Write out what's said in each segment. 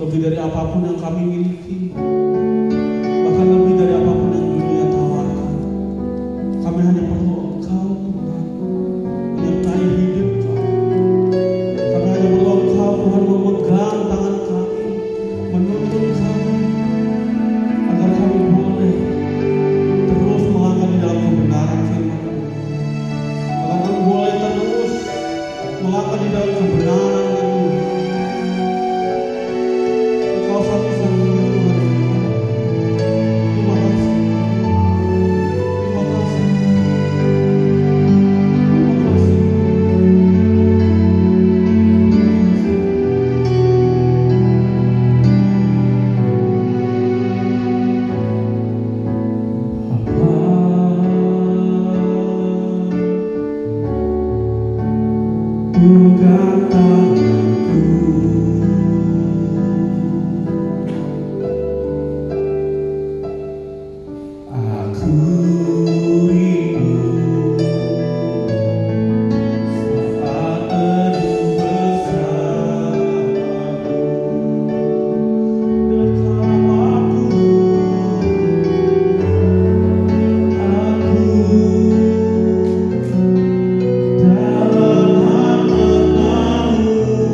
lebih dari apapun yang kami miliki, bahkan lebih dari apapun yang dunia tawarkan. Kami hanya perlu Engkau, Tuhan, menyertai hidup kami. Kami hanya perlu Engkau, Tuhan, memegang tangan kami, menuntun kami, agar kami boleh terus melangkah di dalam kebenaran firman-Mu. Agar kami boleh terus melangkah di dalam kebenaran itu. Engkau satu-satunya Tuhan. Terima kasih. Terima kasih. Terima kasih. Bukan tanganku, aku rindu saat teduh bersamamu. Dekatlah aku, dalam hangat-Mu.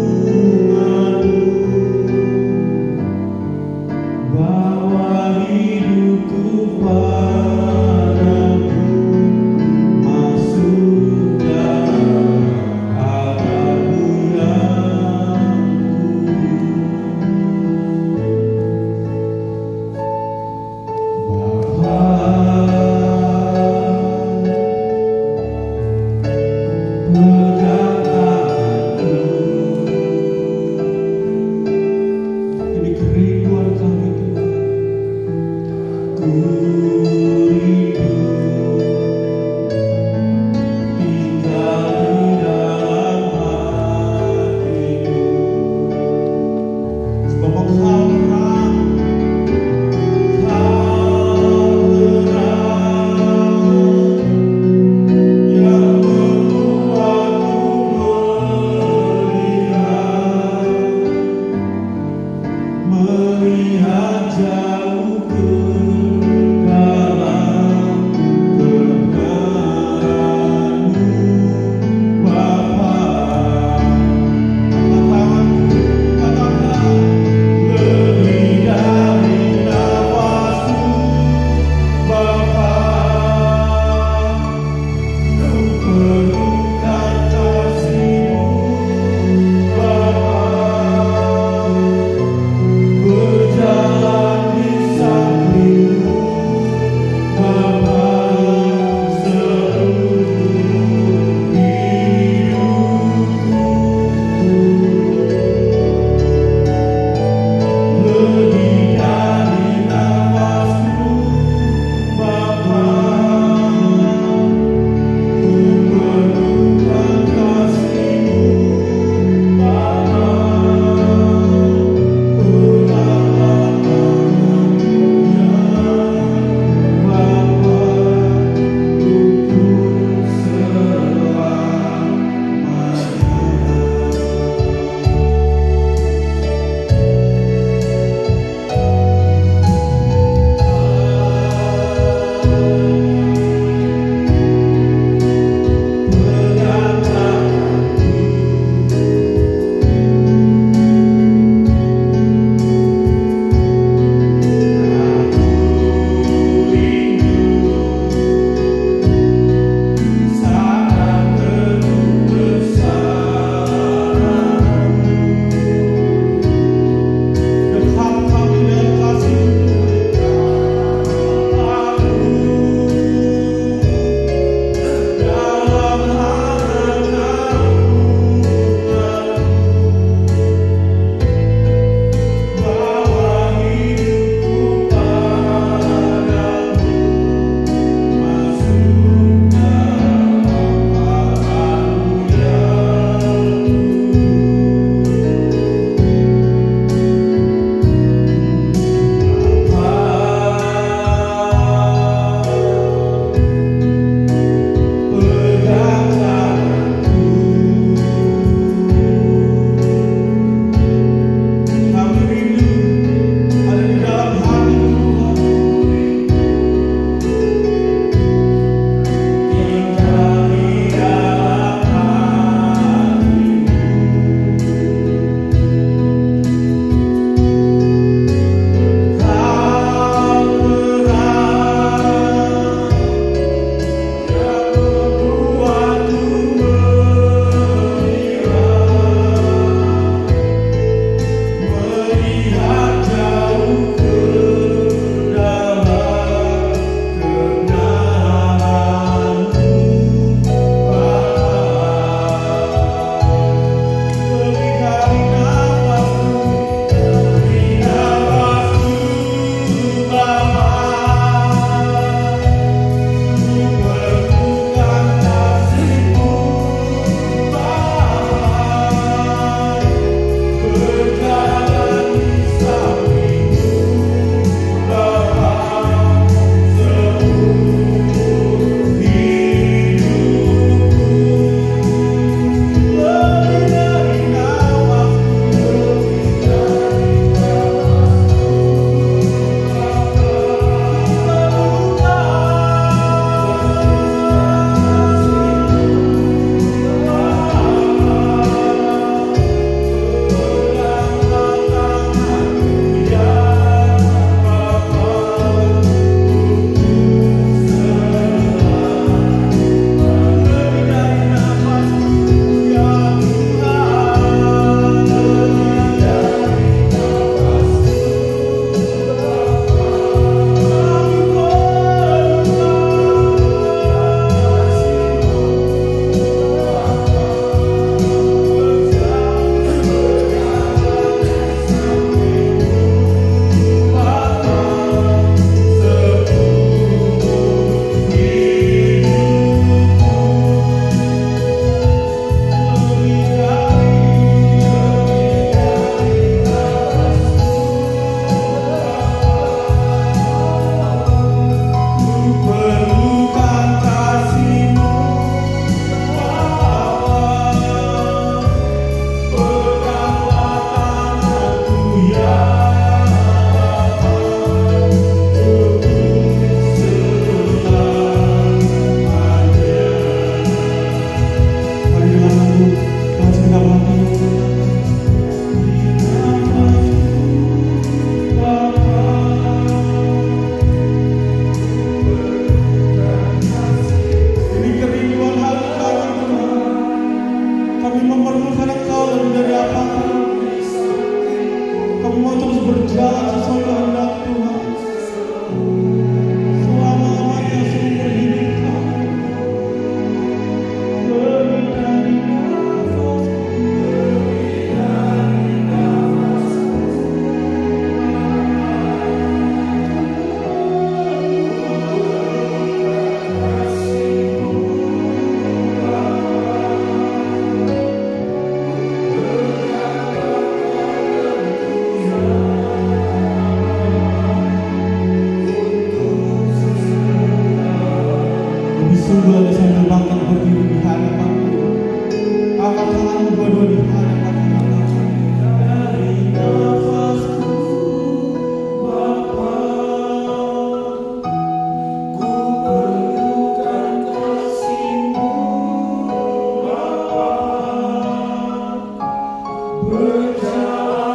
Kami tahu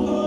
Tuhan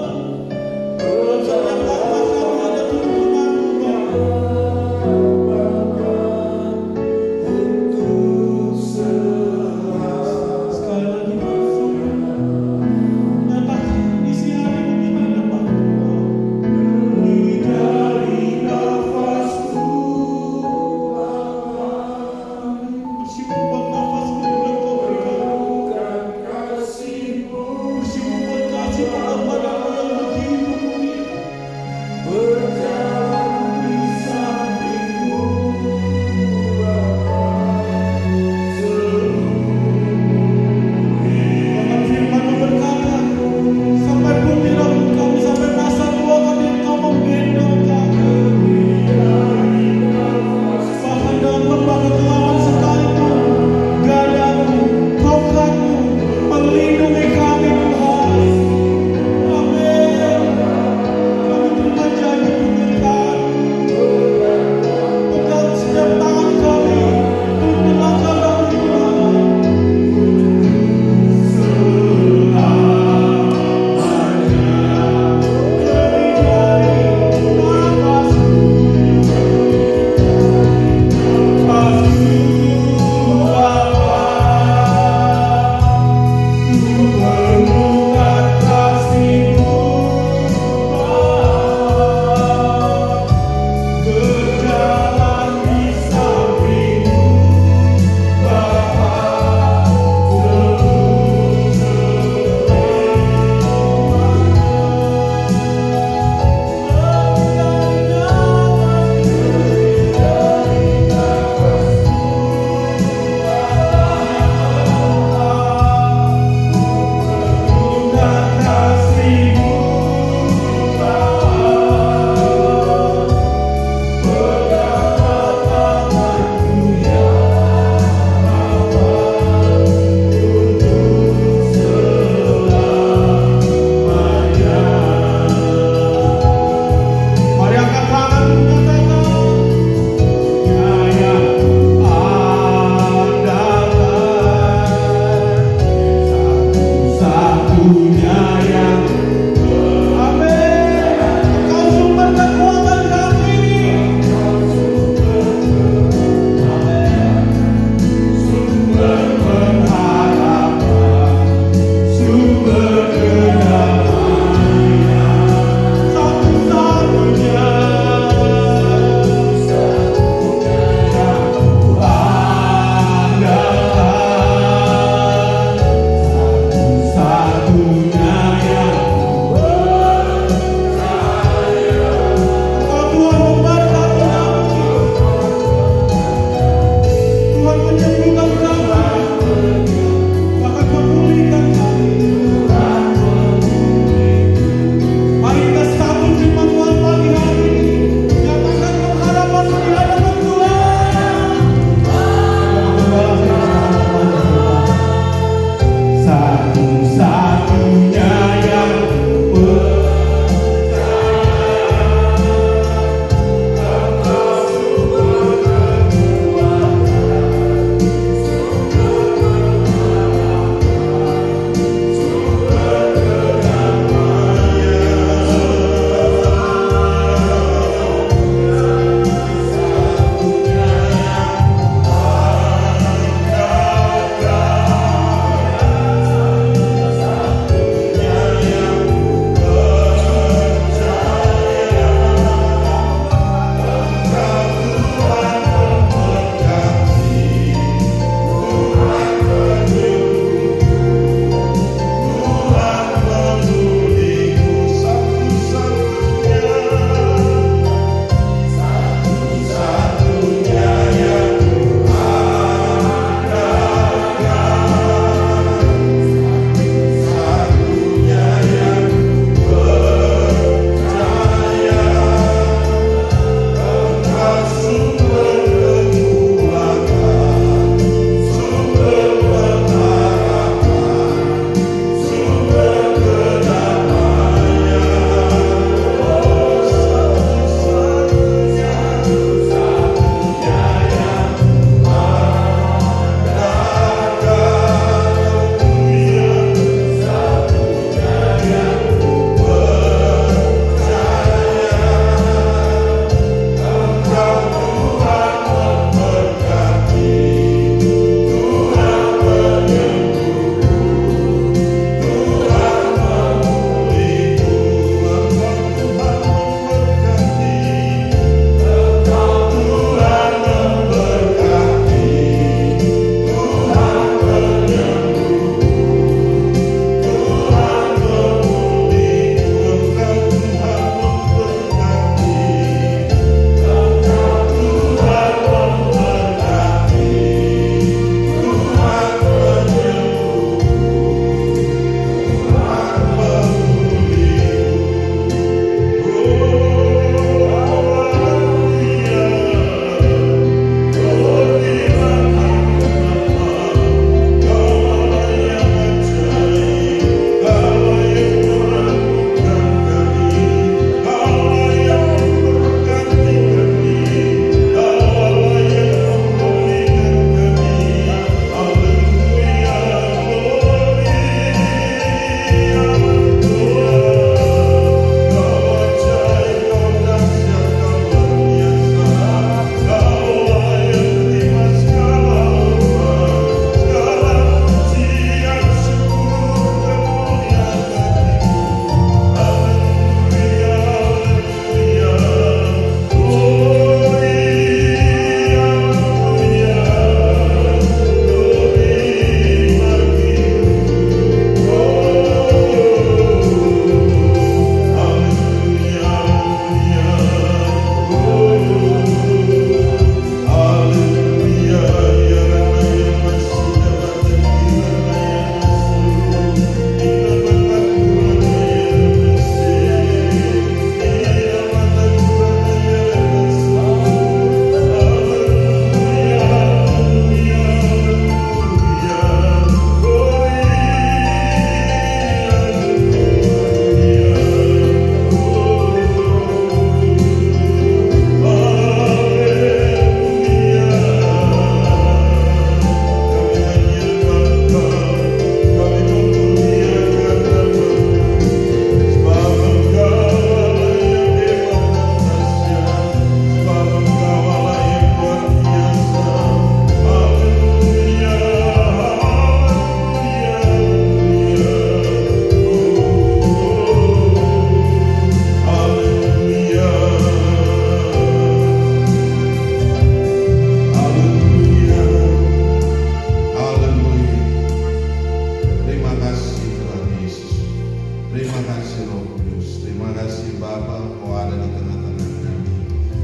Terima kasih Roh Kudus, terima kasih Bapa, Kau ada di tengah-tengah kami.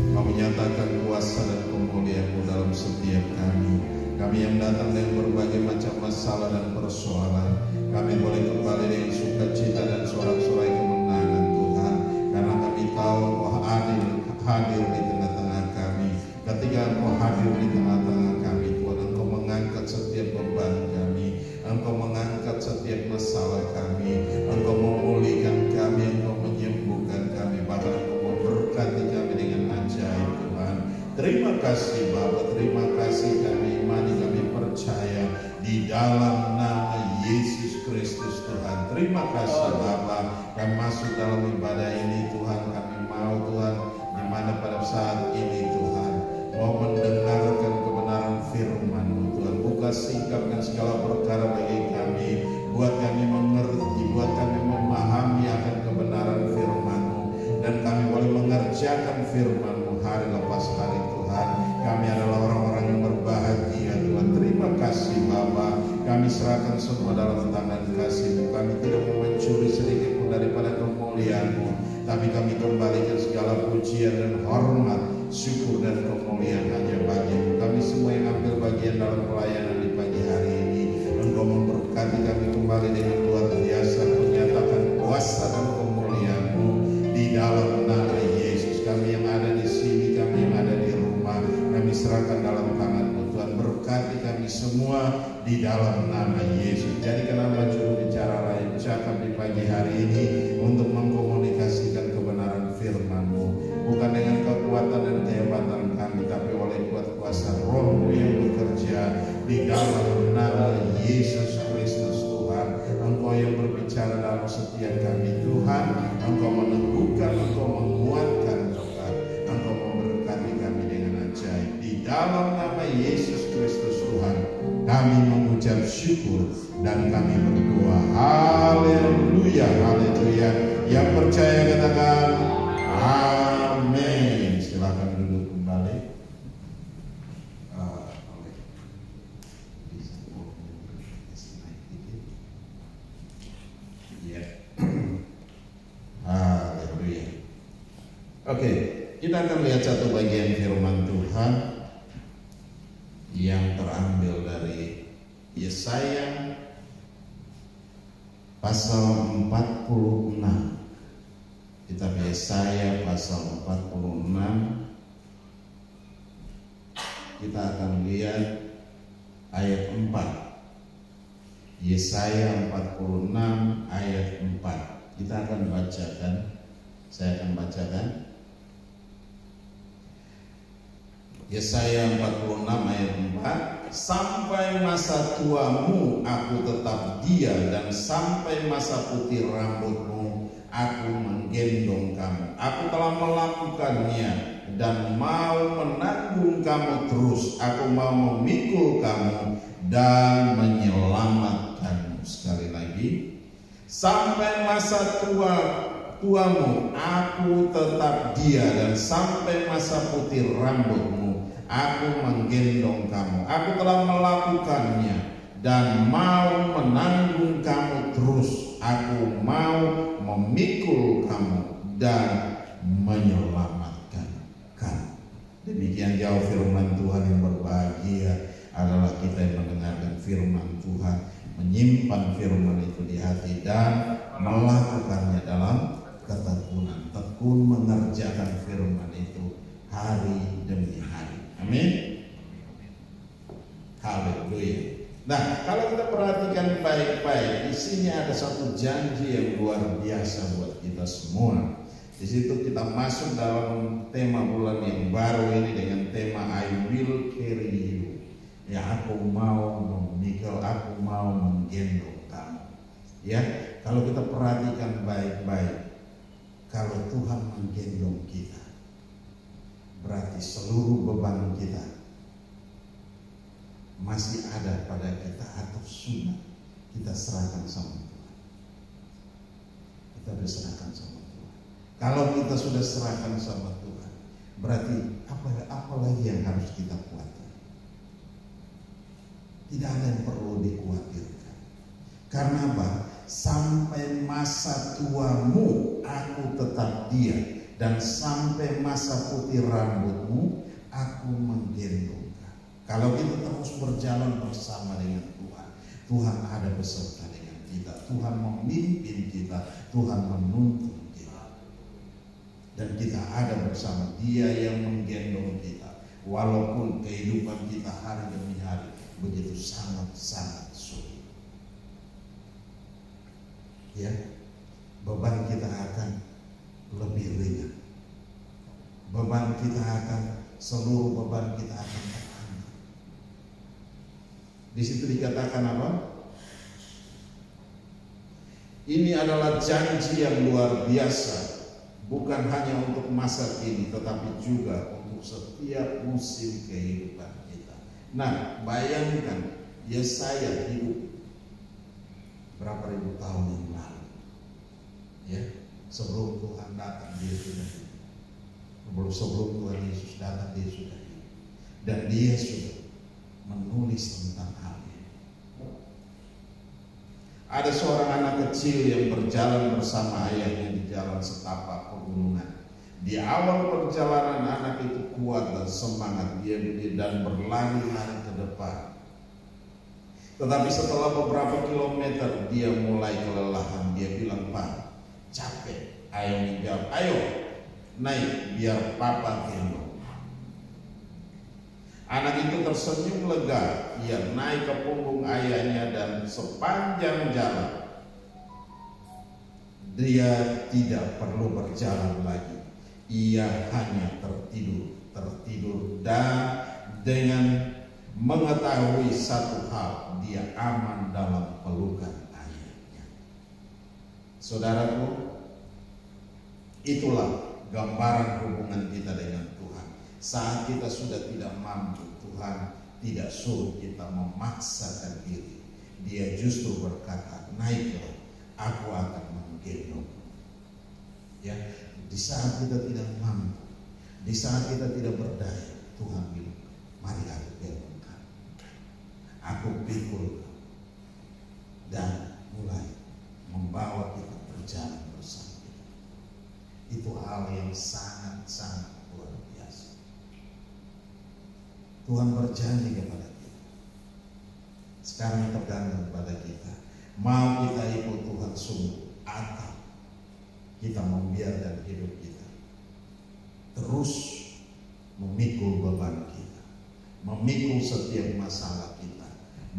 Kau menyatakan kuasa dan kemuliaan-Mu dalam setiap kami. Kami yang datang dengan berbagai macam masalah dan persoalan, kami boleh kembali dengan sukacita dan sorak-sorai kemenangan Tuhan, karena kami tahu Kau hadir di tengah-tengah kami. Ketika Engkau hadir di tengah-tengah kami, Tuhan, Engkau mengangkat setiap beban kami, Engkau mengangkat setiap masalah kami, Engkau memulihkan kami, Engkau menyembuhkan kami, bahkan Engkau memberkati kami dengan ajaib Tuhan. Terima kasih Bapa, terima kasih, kami imani, kami percaya di dalam nama Yesus Kristus Tuhan. Terima kasih Bapa, kami masuk dalam ibadah ini Tuhan, kami mau Tuhan, di mana pada saat ini Tuhan mau mendengarkan kebenaran firman-Mu Tuhan. Buka sikap dan segala perkara bagi kami, buat kami mengerti, buat kami memahami akan kebenaran firman-Mu, dan kami boleh mengerjakan firman-Mu hari lepas hari Tuhan. Kami adalah orang-orang yang berbahagia Tuhan. Terima kasih Bapa, kami serahkan semua dalam tangan kasih-Mu. Kami tidak mau mencuri sedikit pun daripada kemuliaan-Mu, tapi kami kembalikan segala pujian dan hormat, syukur dan kemuliaan hanya bagi-Mu. Kami semua yang ambil bagian dalam pelayanan di pagi hari ini, Engkau memberkati kami kembali dengan luar biasa, menyatakan kuasa dan kemuliaan-Mu di dalam nama Yesus. Kami yang ada di sini, kami yang ada di rumah, kami serahkan dalam tangan-Mu Tuhan. Berkati kami semua di dalam nama Yesus. Jadikanlah juru bicara lain cakap di pagi hari ini untuk mengkomunikasikan kebenaran firman-Mu, bukan dengan kekuatan dan kehebatan kami, tapi oleh kuat kuasa Roh-Mu yang bekerja di dalam nama Yesus Kristus Tuhan. Engkau yang berbicara dalam setiap kami Tuhan, Engkau meneguhkan, Engkau menguatkan Tuhan, Engkau memberkati kami dengan ajaib. Di dalam nama Yesus Kristus Tuhan, kami mengucap syukur dan kami berdoa. Haleluya, haleluya. Yang percaya katakan amin. Silakan duduk kembali. Haleluya. Oke, kita akan lihat satu bagian firman Tuhan yang terambil dari Yesaya pasal 46. Kitab Yesaya pasal 46. Kita akan lihat ayat 4. Yesaya 46 ayat 4. Kita akan bacakan. Saya akan bacakan. Yesaya 46 ayat 4. Sampai masa tuamu aku tetap dia, dan sampai masa putih rambutmu aku menggendong kamu. Aku telah melakukannya dan mau menanggung kamu terus. Aku mau memikul kamu dan menyelamatkanmu. Sekali lagi, sampai masa tuamu aku tetap dia, dan sampai masa putih rambutmu aku menggendong kamu. Aku telah melakukannya dan mau menanggung kamu terus. Aku mau memikul kamu dan menyelamatkan kamu. Demikian jauh firman Tuhan. Yang berbahagia adalah kita yang mendengarkan firman Tuhan, menyimpan firman itu di hati dan melakukannya dalam ketekunan. Tekun mengerjakan firman itu hari demi hari. Amin. Haleluya. Nah, kalau kita perhatikan baik-baik, di sini ada satu janji yang luar biasa buat kita semua. Di situ kita masuk dalam tema bulan yang baru ini dengan tema I will carry you. Ya, aku mau memikul, aku mau menggendong kamu. Ya, kalau kita perhatikan baik-baik, kalau Tuhan menggendong kita, berarti seluruh beban kita masih ada pada kita atau sudah kita serahkan sama Tuhan. Kita berserahkan sama Tuhan. Kalau kita sudah serahkan sama Tuhan, berarti apa lagi yang harus kita kuatkan? Tidak ada yang perlu dikhawatirkan. Karena apa? sampai masa tuamu aku tetap dia, dan sampai masa putih rambutmu aku menggendong. Kalau kita terus berjalan bersama dengan Tuhan, Tuhan ada beserta dengan kita, Tuhan memimpin kita, Tuhan menuntun kita, dan kita ada bersama Dia yang menggendong kita. Walaupun kehidupan kita hari demi hari begitu sangat-sangat sulit, ya, beban kita akan lebih ringan, beban kita akan, seluruh beban kita akan terangkat. Di situ dikatakan apa? Ini adalah janji yang luar biasa, bukan hanya untuk masa kini, tetapi juga untuk setiap musim kehidupan kita. Nah, bayangkan Yesaya hidup berapa ribu tahun yang lalu, ya, sebelum Tuhan datang dia sudah hidup. Sebelum Tuhan Yesus datang dia sudah hidup, dan dia sudah menulis tentang hal ini. Ada seorang anak kecil yang berjalan bersama ayahnya di jalan setapak pegunungan. Di awal perjalanan anak itu kuat dan semangat, dia dan berlari-lari ke depan. Tetapi setelah beberapa kilometer dia mulai kelelahan. Dia bilang, "Pak, capek." Ayahnya jawab, "Ayo naik biar papa gendong." Anak itu tersenyum lega. Ia naik ke punggung ayahnya dan sepanjang jalan dia tidak perlu berjalan lagi. Ia hanya tertidur dan dengan mengetahui satu hal, dia aman dalam pelukan ayahnya. Saudaraku, itulah gambaran hubungan kita dengan Tuhan. Saat kita sudah tidak mampu, Tuhan tidak suruh kita memaksakan diri. Dia justru berkata, "Naiklah, aku akan menggendong." Ya, di saat kita tidak mampu, di saat kita tidak berdaya, Tuhan bilang, "Mari aku gendong kamu, aku pikul kamu," dan mulai membawa kita berjalan bersama kita. Itu hal yang sangat-sangat luar biasa. Tuhan berjanji kepada kita. Sekarang tergantung pada kita, mau kita ikut Tuhan sungguh atau kita membiarkan hidup kita terus memikul beban kita, memikul setiap masalah kita,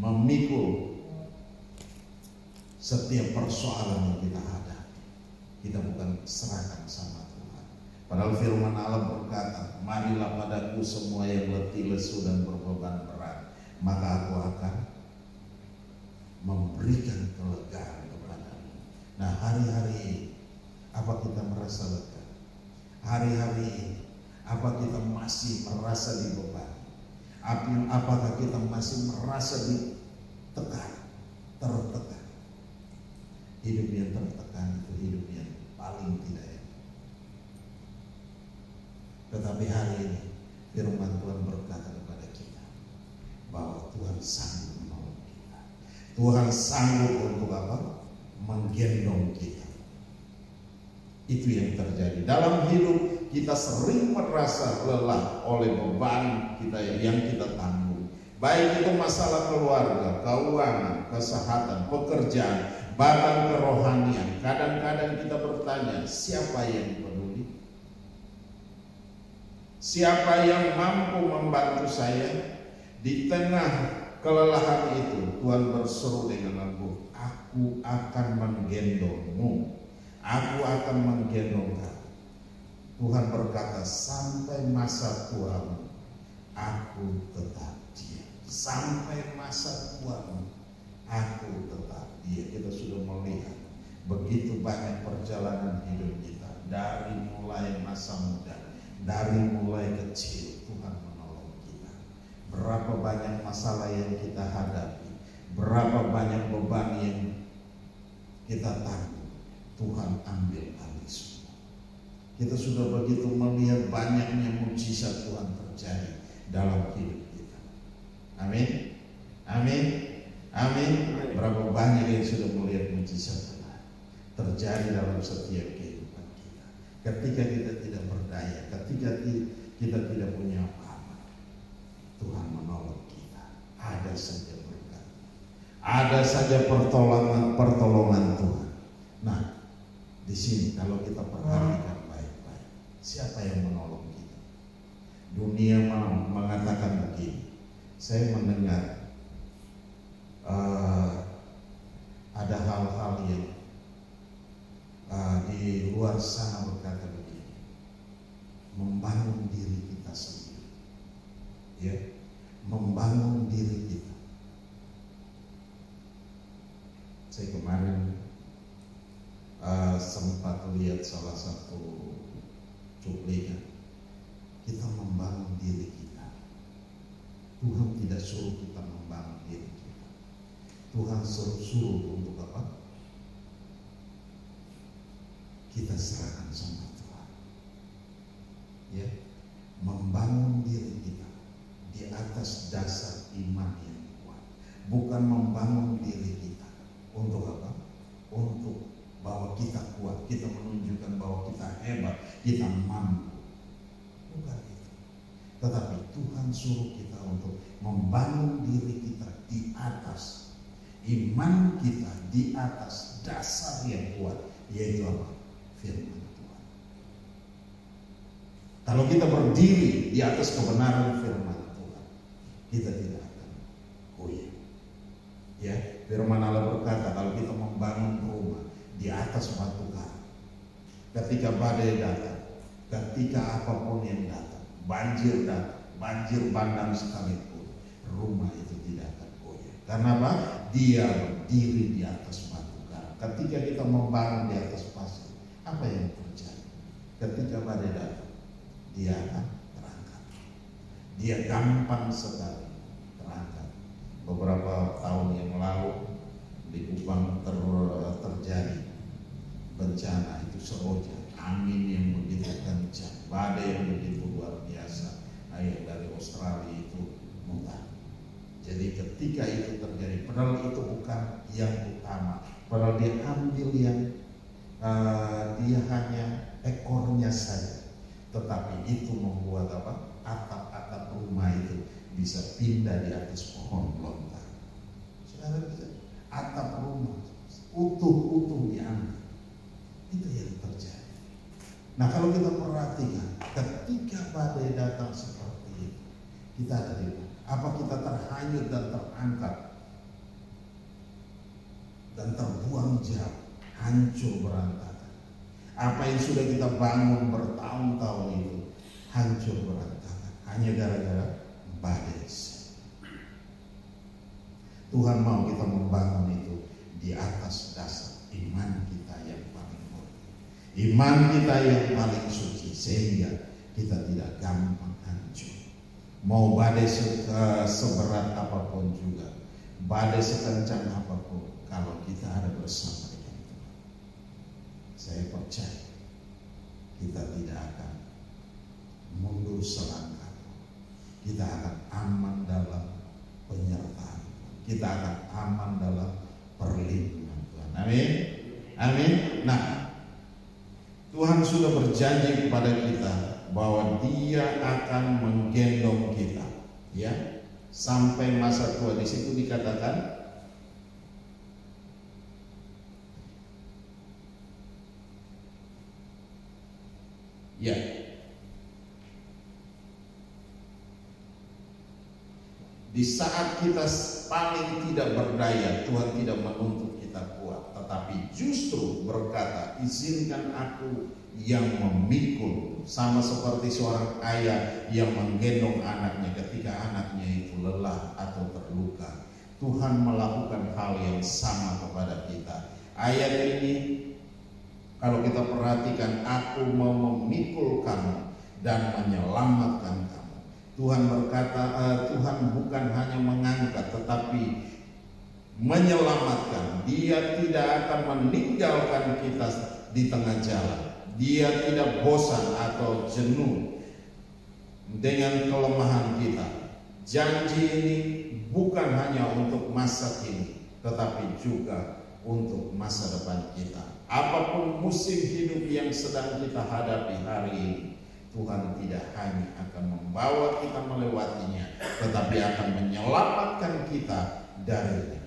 memikul setiap persoalan yang kita hadapi. Kita bukan serahkan sama Tuhan. Padahal firman Allah berkata, "Marilah padaku semua yang letih lesu dan berbeban berat, maka aku akan memberikan kelegaan kepadamu." Nah, hari-hari ini apa kita merasa lega? Hari-hari ini apa kita masih merasa dibebani? Apakah kita masih merasa ditekan, tertekan? Hidup yang tertekan itu hidup yang paling tidak enak. Tetapi hari ini firman Tuhan berkata kepada kita bahwa Tuhan sanggup menolong kita. Tuhan sanggup untuk apa? Menggendong kita. Itu yang terjadi dalam hidup kita. Sering merasa lelah oleh beban kita yang kita tanggung, baik itu masalah keluarga, keuangan, kesehatan, pekerjaan, bahkan kerohanian. Kadang-kadang kita bertanya, siapa yang peduli? Siapa yang mampu membantu saya? Di tengah kelelahan itu Tuhan berseru dengan lembut, "Aku akan menggendongmu, aku akan menggendong kamu." Tuhan berkata, "Sampai masa tuamu aku tetap dia." Sampai masa tuamu aku tetap dia. Kita sudah melihat begitu banyak perjalanan hidup kita, dari mulai masa muda, dari mulai kecil Tuhan menolong kita. Berapa banyak masalah yang kita hadapi, berapa banyak beban yang kita tanggung, Tuhan ambil alih semua. Kita sudah begitu melihat banyaknya mujizat Tuhan terjadi dalam hidup kita. Amin, amin, amin. Berapa banyak yang sudah melihat mujizat terjadi dalam setiap kehidupan kita. Ketika kita tidak berdaya, ketika kita tidak punya apa-apa, Tuhan menolong kita. Ada saja berkat, ada saja pertolongan Tuhan. Nah, di sini kalau kita perhatikan baik-baik, siapa yang menolong kita? Dunia mengatakan begini. Saya mendengar ada hal-hal yang di luar sana berkata begini, membangun diri kita sendiri, ya, membangun diri kita. Saya kemarin sempat lihat salah satu cuplikan, kita membangun diri kita. Tuhan tidak suruh kita membangun diri kita. Tuhan suruh untuk apa? Kita serahkan sama Tuhan, ya, membangun diri kita di atas dasar iman yang kuat, bukan membangun diri kita untuk apa? Untuk bahwa kita kuat, kita menunjukkan bahwa kita hebat, kita mampu, bukan itu. Tetapi Tuhan suruh kita untuk membangun diri kita di atas iman kita, di atas dasar yang kuat, yaitu apa? Firman Tuhan. Kalau kita berdiri di atas kebenaran firman Tuhan, kita tidak akan goyah. Ya, firman Allah berkata, kalau kita membangun rumah di atas batu karang, ketika badai datang, ketika apapun yang datang, banjir datang, banjir bandang sekalipun, rumah itu tidak akan goyah. Karena apa? Dia berdiri di atas batu karang. Ketika kita membangun di atas pasir, apa yang terjadi? Ketika badai datang, dia akan terangkat. Dia gampang sekali terangkat. Beberapa tahun yang lalu di Kupang terjadi bencana itu Seroja, angin yang begitu kencang, badai yang begitu luar biasa, air dari Australia itu muntah. Jadi ketika itu terjadi, padahal itu bukan yang utama, padahal dia ambil yang dia hanya ekornya saja, tetapi itu membuat apa? Atap-atap rumah itu bisa pindah di atas pohon lontar. Saudara bisa, atap rumah utuh diambil. Itu yang terjadi. Nah, kalau kita perhatikan, ketika badai datang seperti itu, kita ada di mana? Apa kita terhanyut dan terangkat dan terbuang jauh, hancur berantakan? Apa yang sudah kita bangun bertahun-tahun itu hancur berantakan hanya gara-gara badai. Tuhan mau kita membangun itu di atas dasar iman kita yang paling murni, iman kita yang paling suci, sehingga kita tidak gampang hancur. Mau badai seberat apapun juga, badai sekencang apapun, kalau kita ada bersama dengan Tuhan, saya percaya kita tidak akan mundur selangkah. Kita akan aman dalam penyertaan, kita akan aman dalam perlindungan Tuhan. Amin. Amin. Nah, Tuhan sudah berjanji kepada kita bahwa Dia akan menggendong kita, ya, sampai masa tua. Di situ dikatakan, ya, di saat kita paling tidak berdaya, Tuhan tidak menuntut kita kuat, tetapi justru berkata, izinkan aku yang memikul, sama seperti seorang ayah yang menggendong anaknya ketika anaknya itu lelah atau terluka. Tuhan melakukan hal yang sama kepada kita. Ayat ini kalau kita perhatikan, aku mau memikul kamu dan menyelamatkan kamu. Tuhan berkata, Tuhan bukan hanya mengangkat tetapi menyelamatkan. Dia tidak akan meninggalkan kita di tengah jalan. Dia tidak bosan atau jenuh dengan kelemahan kita. Janji ini bukan hanya untuk masa kini, tetapi juga untuk masa depan kita. Apapun musim hidup yang sedang kita hadapi hari ini, Tuhan tidak hanya akan membawa kita melewatinya, tetapi akan menyelamatkan kita darinya.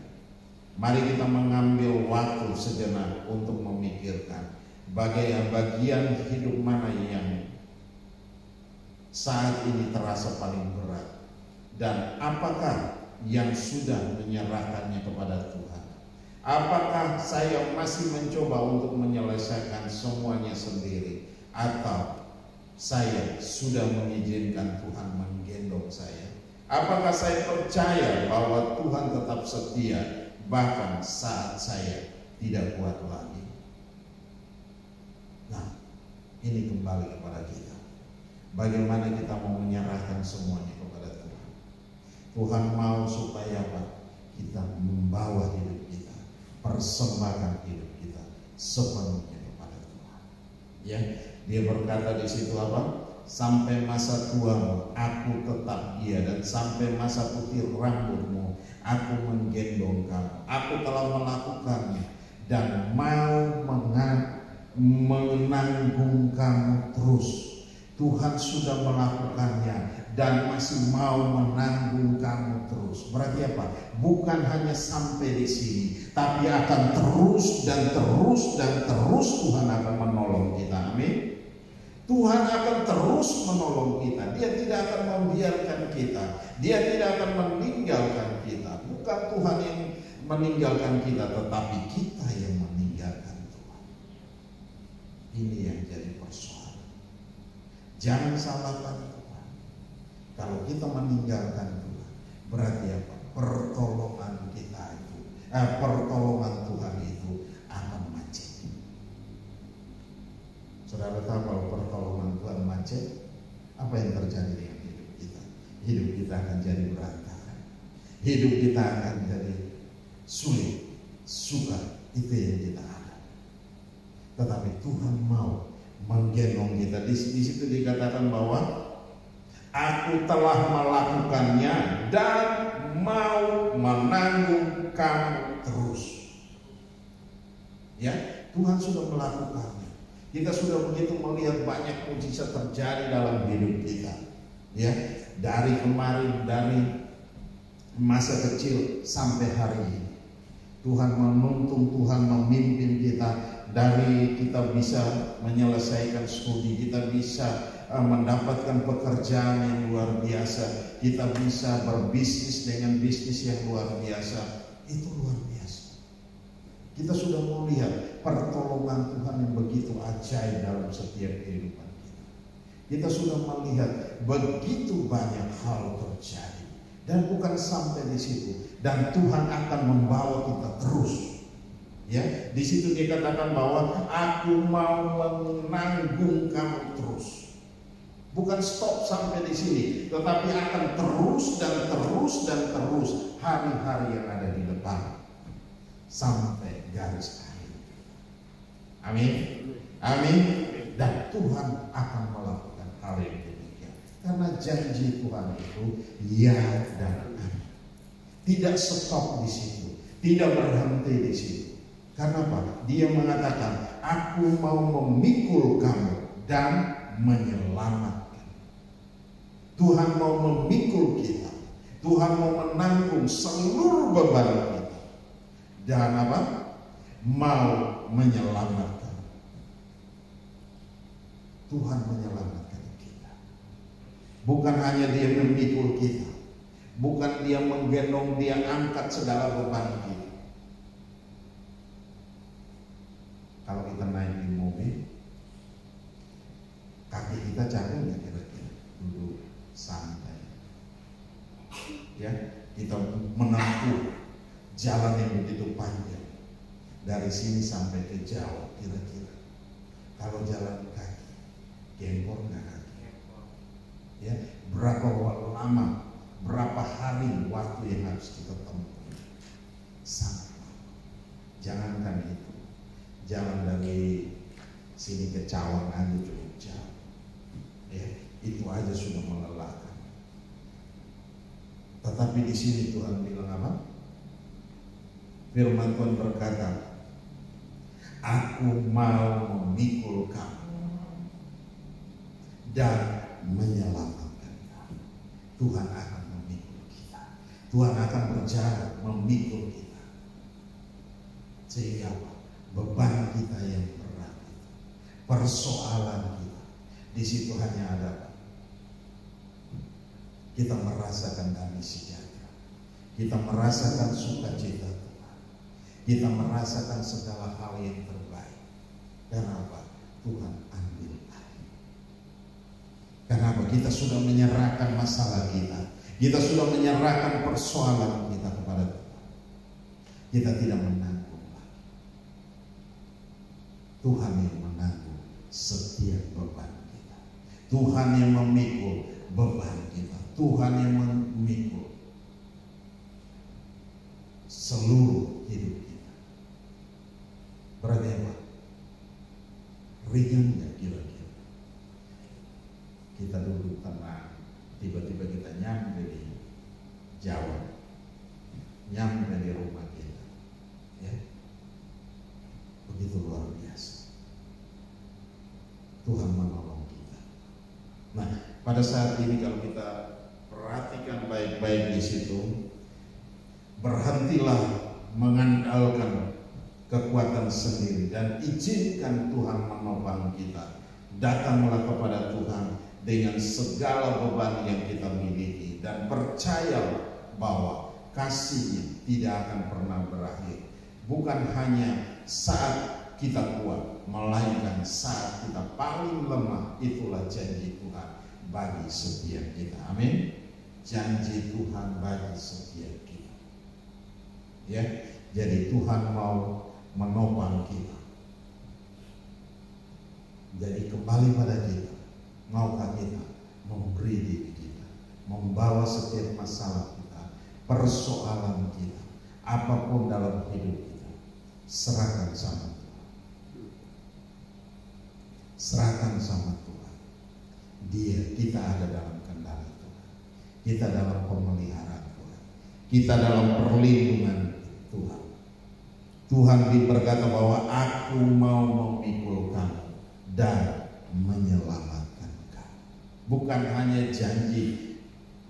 Mari kita mengambil waktu sejenak untuk memikirkan bagian hidup mana yang saat ini terasa paling berat, dan apakah yang sudah menyerahkannya kepada Tuhan. Apakah saya masih mencoba untuk menyelesaikan semuanya sendiri, atau saya sudah mengizinkan Tuhan menggendong saya? Apakah saya percaya bahwa Tuhan tetap setia bahkan saat saya tidak kuat lagi? Nah, ini kembali kepada kita. Bagaimana kita mau menyerahkan semuanya kepada Tuhan? Tuhan mau supaya apa? Kita membawa hidup kita, persembahkan hidup kita sepenuhnya kepada Tuhan. Ya, dia berkata di situ apa? Sampai masa tuamu aku tetap dia, dan sampai masa putih rambutmu aku menggendong kamu. Aku telah melakukannya dan mau menanggung kamu terus. Tuhan sudah melakukannya dan masih mau menanggung kamu terus. Berarti apa? Bukan hanya sampai di sini, tapi akan terus dan terus dan terus Tuhan akan menolong kita. Amin. Tuhan akan terus menolong kita. Dia tidak akan membiarkan kita. Dia tidak akan meninggalkan kita. Bukan Tuhan yang meninggalkan kita, tetapi kita yang meninggalkan Tuhan. Ini yang jadi persoalan. Jangan salahkan Tuhan. Kalau kita meninggalkan Tuhan, berarti apa? Pertolongan kita itu, pertolongan Tuhan itu akan macet. Saudara tahu kalau pertolongan Tuhan macet, apa yang terjadi dengan hidup kita? Hidup kita akan jadi berantakan. Hidup kita akan jadi sulit, sukar. Itu yang kita ada. Tetapi Tuhan mau menggendong kita. Di situ dikatakan bahwa aku telah melakukannya dan mau menanggung kamu terus. Ya, Tuhan sudah melakukannya. Kita sudah begitu melihat banyak mujizat terjadi dalam hidup kita. Ya, dari kemarin, dari masa kecil sampai hari ini. Tuhan menuntun, Tuhan memimpin kita. Dari kita bisa menyelesaikan studi, kita bisa mendapatkan pekerjaan yang luar biasa, kita bisa berbisnis dengan bisnis yang luar biasa. Itu luar biasa. Kita sudah melihat pertolongan Tuhan yang begitu ajaib dalam setiap kehidupan kita. Kita sudah melihat begitu banyak hal terjadi, dan bukan sampai di situ. Dan Tuhan akan membawa kita terus. Ya, di situ dikatakan bahwa aku mau menanggung kamu terus. Bukan stop sampai di sini, tetapi akan terus dan terus dan terus hari-hari yang ada di depan sampai garis akhir. Amin. Amin. Dan Tuhan akan melakukan hal yang demikian. Karena janji Tuhan itu ya dan amin. Tidak stop di situ, tidak berhenti di situ. Karena apa? Dia mengatakan, aku mau memikul kamu dan menyelamatkan. Tuhan mau memikul kita. Tuhan mau menanggung seluruh beban kita. Dan apa? Mau menyelamatkan. Tuhan menyelamatkan kita. Bukan hanya dia memikul kita. Bukan dia menggendong, dia angkat segala beban kita. Kalau kita naik di mobil, kaki kita capek nggak kira-kira? Duduk santai. Ya, kita menempuh jalan yang begitu panjang dari sini sampai ke Jawa kira-kira. Kalau jalan kaki, gempor nggak kaki? Ya, berapa lama, berapa hari waktu yang harus kita tempuh? Sangat lama. Jangankan itu. Jalan dari sini ke Cawang aja cukup jauh. Ya, itu aja sudah melelahkan. Tetapi di sini Tuhan bilang apa? Firman Tuhan berkata, aku mau memikul kamu dan menyelamatkan kamu. Tuhan akan memikul kita. Tuhan akan berjalan memikul kita. Sehingga beban kita yang berat, persoalan kita, di situ hanya ada kita merasakan damai sejahtera, kita merasakan sukacita Tuhan, kita merasakan segala hal yang terbaik. Kenapa? Tuhan ambil alih. Kenapa? Kita sudah menyerahkan masalah kita sudah menyerahkan persoalan kita kepada Tuhan. Kita tidak menanggung lagi. Tuhan yang menanggung setiap beban kita. Tuhan yang memikul beban kita. Tuhan yang memikul seluruh hidup kita. Berarti apa? Ringan ya kira-kira. Kita duduk tenang, tiba-tiba kita nyampe di Jawa, nyampe di rumah kita, ya, begitu luar biasa. Tuhan menolong kita. Nah, pada saat ini kalau kita perhatikan baik-baik di situ, berhentilah mengandalkan kekuatan sendiri dan izinkan Tuhan menopang kita. Datanglah kepada Tuhan dengan segala beban yang kita miliki dan percayalah bahwa kasih-Nya tidak akan pernah berakhir. Bukan hanya saat kita kuat, melainkan saat kita paling lemah. Itulah janji Tuhan bagi setiap kita. Amin. Janji Tuhan bagi setiap kita. Ya, jadi Tuhan mau menopang kita. Jadi kembali pada kita. Maukah kita memberi diri kita, membawa setiap masalah kita, persoalan kita, apapun dalam hidup kita, serahkan sama Tuhan. Serahkan sama Tuhan. Kita ada dalam kendali Tuhan. Kita dalam pemeliharaan Tuhan. Kita dalam perlindungan Tuhan. Tuhan berkata bahwa aku mau memikul kamu dan menyelamatkan. Bukan hanya janji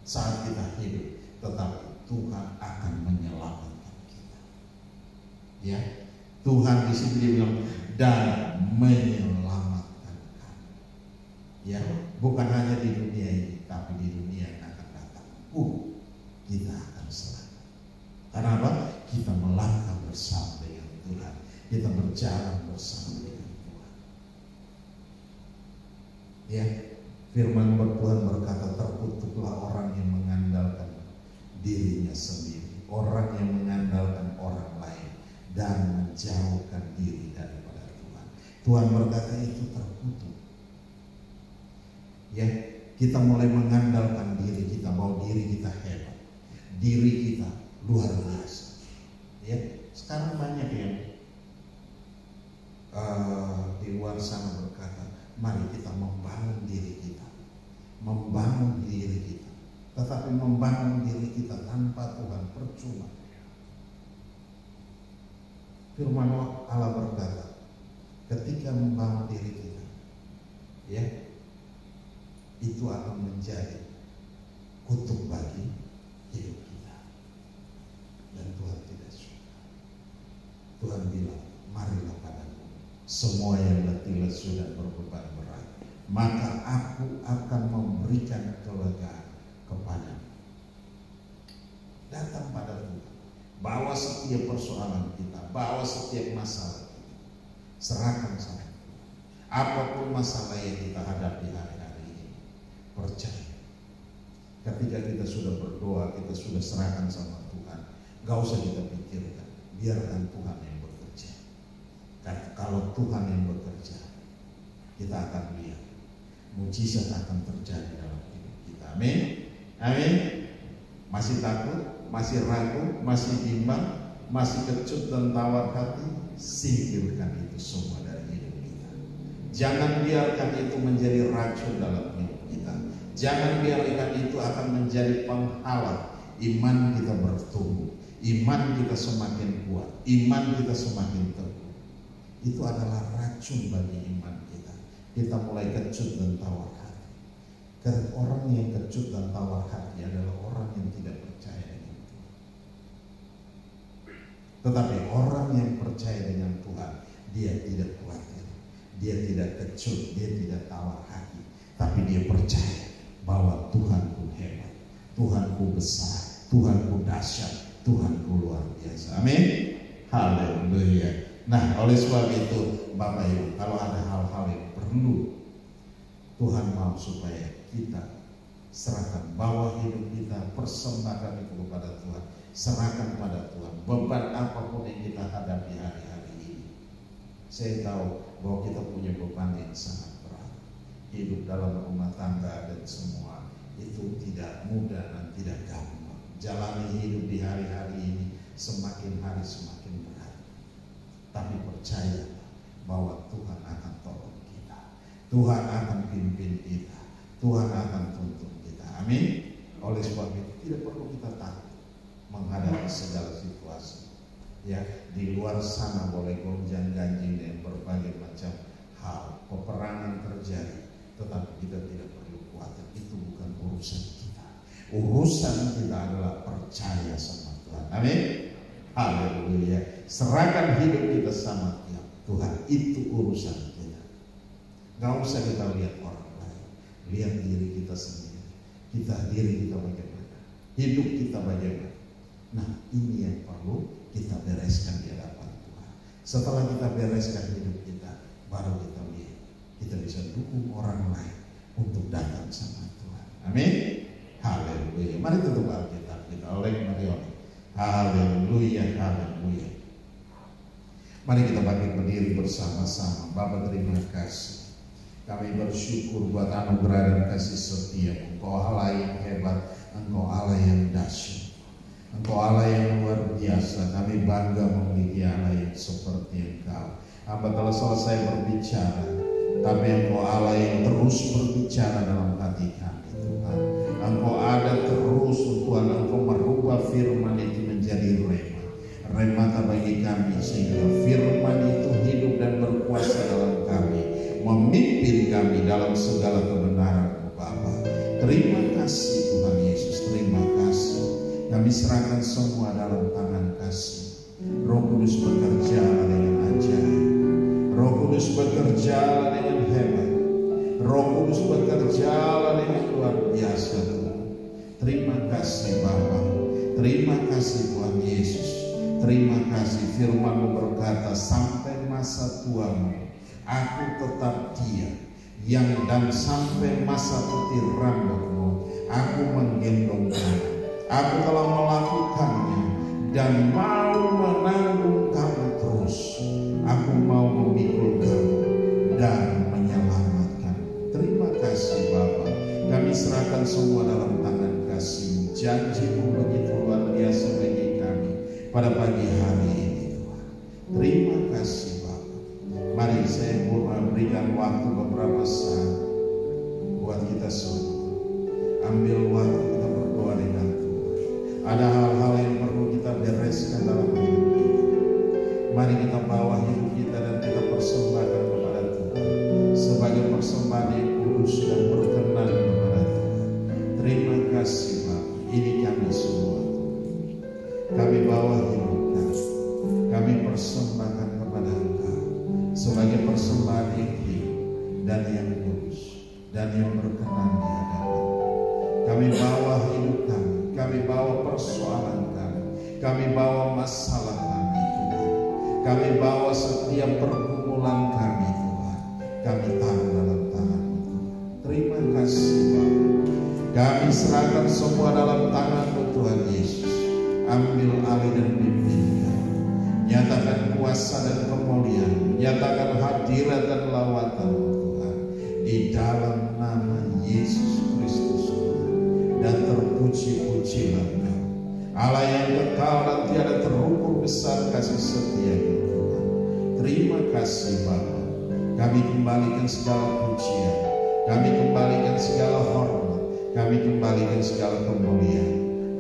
saat kita hidup, tetapi Tuhan akan menyelamatkan kita. Ya, Tuhan di situ dia bilang dan menyelamatkan kamu. Ya, bukan hanya di dunia ini, tapi di dunia yang akan datang pun kita akan selamat. Karena apa? Kita melangkah bersama dengan Tuhan. Kita berjalan bersama dengan Tuhan. Ya. Firman Tuhan berkata, terkutuklah orang yang mengandalkan dirinya sendiri, orang yang mengandalkan orang lain dan menjauhkan diri daripada Tuhan. Tuhan berkata itu terkutuk. Ya, kita mulai mengandalkan diri kita, bahwa diri kita hebat, diri kita luar biasa. Ya, sekarang banyak yang di luar sana berkata, mari kita membangun diri kita. Membangun diri kita. Tetapi membangun diri kita tanpa Tuhan percuma. Firman Allah berkata, ketika membangun diri kita, ya, itu akan menjadi kutuk bagi hidup kita. Dan Tuhan tidak suka. Tuhan bilang, marilah padaku semua yang letih lesu dan berbeban berat, maka aku akan memberikan kelegaan kepadamu. Datang pada Tuhan, bawa setiap persoalan kita, bawa setiap masalah kita, serahkan sama Tuhan. Apapun masalah yang kita hadapi hari-hari ini, percaya, ketika kita sudah berdoa, kita sudah serahkan sama Tuhan, gak usah kita pikirkan, biarkan Tuhan yang bekerja. Karena kalau Tuhan yang bekerja, kita akan lihat mujizat akan terjadi dalam hidup kita. Amin. Amin. Masih takut, masih ragu, masih bimbang, masih kecut dan tawar hati, singkirkan itu semua dari hidup kita. Jangan biarkan itu menjadi racun dalam hidup kita. Jangan biarkan itu akan menjadi penghalang iman kita bertumbuh, iman kita semakin kuat, iman kita semakin teguh. Itu adalah racun bagi iman kita. Kita mulai kecut dan tawar hati. Orang yang kecut dan tawar hati adalah orang yang tidak percaya dengan Tuhan. Tetapi orang yang percaya dengan Tuhan, dia tidak khawatir, dia tidak kecut, dia tidak tawar hati, tapi dia percaya bahwa Tuhanku hebat, Tuhanku besar, Tuhanku dahsyat, Tuhanku luar biasa. Amin. Haleluya. Nah, oleh sebab itu Bapak Ibu, kalau ada hal-hal yang perlu Tuhan mau supaya kita serahkan, bawa hidup kita, persembahkan itu kepada Tuhan, serahkan pada Tuhan. Beban apapun yang kita hadapi hari-hari ini, saya tahu bahwa kita punya beban yang sangat berat. Hidup dalam rumah tangga dan semua itu tidak mudah dan tidak gampang. Jalani hidup di hari-hari ini semakin hari semakin berat. Tapi percaya bahwa Tuhan akan tolong kita, Tuhan akan pimpin kita, Tuhan akan tuntun kita. Amin. Oleh sebab itu tidak perlu kita takut menghadapi segala situasi. Ya, di luar sana boleh gonjang-ganjing dan berbagai macam hal, peperangan terjadi, tetapi kita tidak perlu khawatir. Itu bukan urusan kita. Urusan kita adalah percaya sama Tuhan. Amin. Haleluya. Serahkan hidup kita sama Tuhan. Itu urusan kita. Gak usah kita lihat orang lain, lihat diri kita sendiri. Diri kita bagaimana, hidup kita bagaimana. Nah, ini yang perlu kita bereskan di hadapan Tuhan. Setelah kita bereskan hidup kita, baru kita lihat, kita bisa dukung orang lain untuk datang sama Tuhan. Amin. Haleluya. Mari tutup Alkitab kita oleh Marioni. Haleluya, haleluya. Mari kita bangkit berdiri bersama-sama. Bapa, terima kasih. Kami bersyukur buat anugerah dan kasih setia. Engkau Allah yang hebat, Engkau Allah yang dahsyat, Engkau Allah yang luar biasa. Kami bangga memiliki Allah yang seperti Engkau. Hamba telah selesai berbicara, tapi Engkau Allah yang terus berbicara dalam hati kami, Tuhan. Engkau ada terus, Tuhan. Engkau merubah firman itu menjadi remata bagi kami, sehingga firman itu hidup dan berkuasa dalam kami, memimpin kami dalam segala kebenaran, Bapa. Terima kasih Tuhan Yesus, terima kasih. Kami serahkan semua dalam tangan kasih. Roh Kudus bekerja dengan ajaib, Roh Kudus bekerja dengan hebat, Roh Kudus bekerja dengan luar biasa, Tuhan. Terima kasih Bapa, terima kasih Tuhan Yesus. Terima kasih, firman-Mu berkata, sampai masa tuamu aku tetap diam, dan sampai masa putih rambutmu aku menggendong kamu. Aku telah melakukannya dan mau menanggung kamu terus. Aku mau memikul kamu dan menyelamatkan. Terima kasih Bapa. Kami serahkan semua dalam tangan kasih-Mu. Janji-Mu begitu luar biasa bagi kami pada pagi hari ini, Tuhan. Terima kasih Bapak. Mari saya berikan waktu beberapa saat buat kita semua. Ambil waktu kita berdoa dengan Tuhan. Ada hal-hal yang perlu kita bereskan dalam hidup kita. Mari kita bawa hidup kita dan kita persembahkan kepada Tuhan sebagai persembahan yang kudus dan berkenan kepada Tuhan. Terima kasih Bapak. Ini kami semua. Kami bawa hidup kami, kami persembahkan kepada Engkau sebagai persembahan yang hidup dan yang kudus dan yang berkenan di hadapan. Kami bawa hidup kami bawa persoalan kami bawa masalah kami, Tuhan. Kami bawa setiap pergumulan kami, Tuhan. Kami taruh dalam tangan-Mu, Tuhan. Terima kasih Bapak. Kami serahkan semua dalam tangan-Mu, Tuhan Yesus. Ambil alih dan pimpin kami. Nyatakan kuasa dan kemuliaan, nyatakan hadirat dan lawatan Tuhan di dalam nama Yesus Kristus Tuhan. Dan terpuji-pujilah Kau, Allah yang kekal dan tiada terukur besar kasih setia Tuhan. Terima kasih Bapa. Kami kembalikan segala pujian, kami kembalikan segala hormat, kami kembalikan segala kemuliaan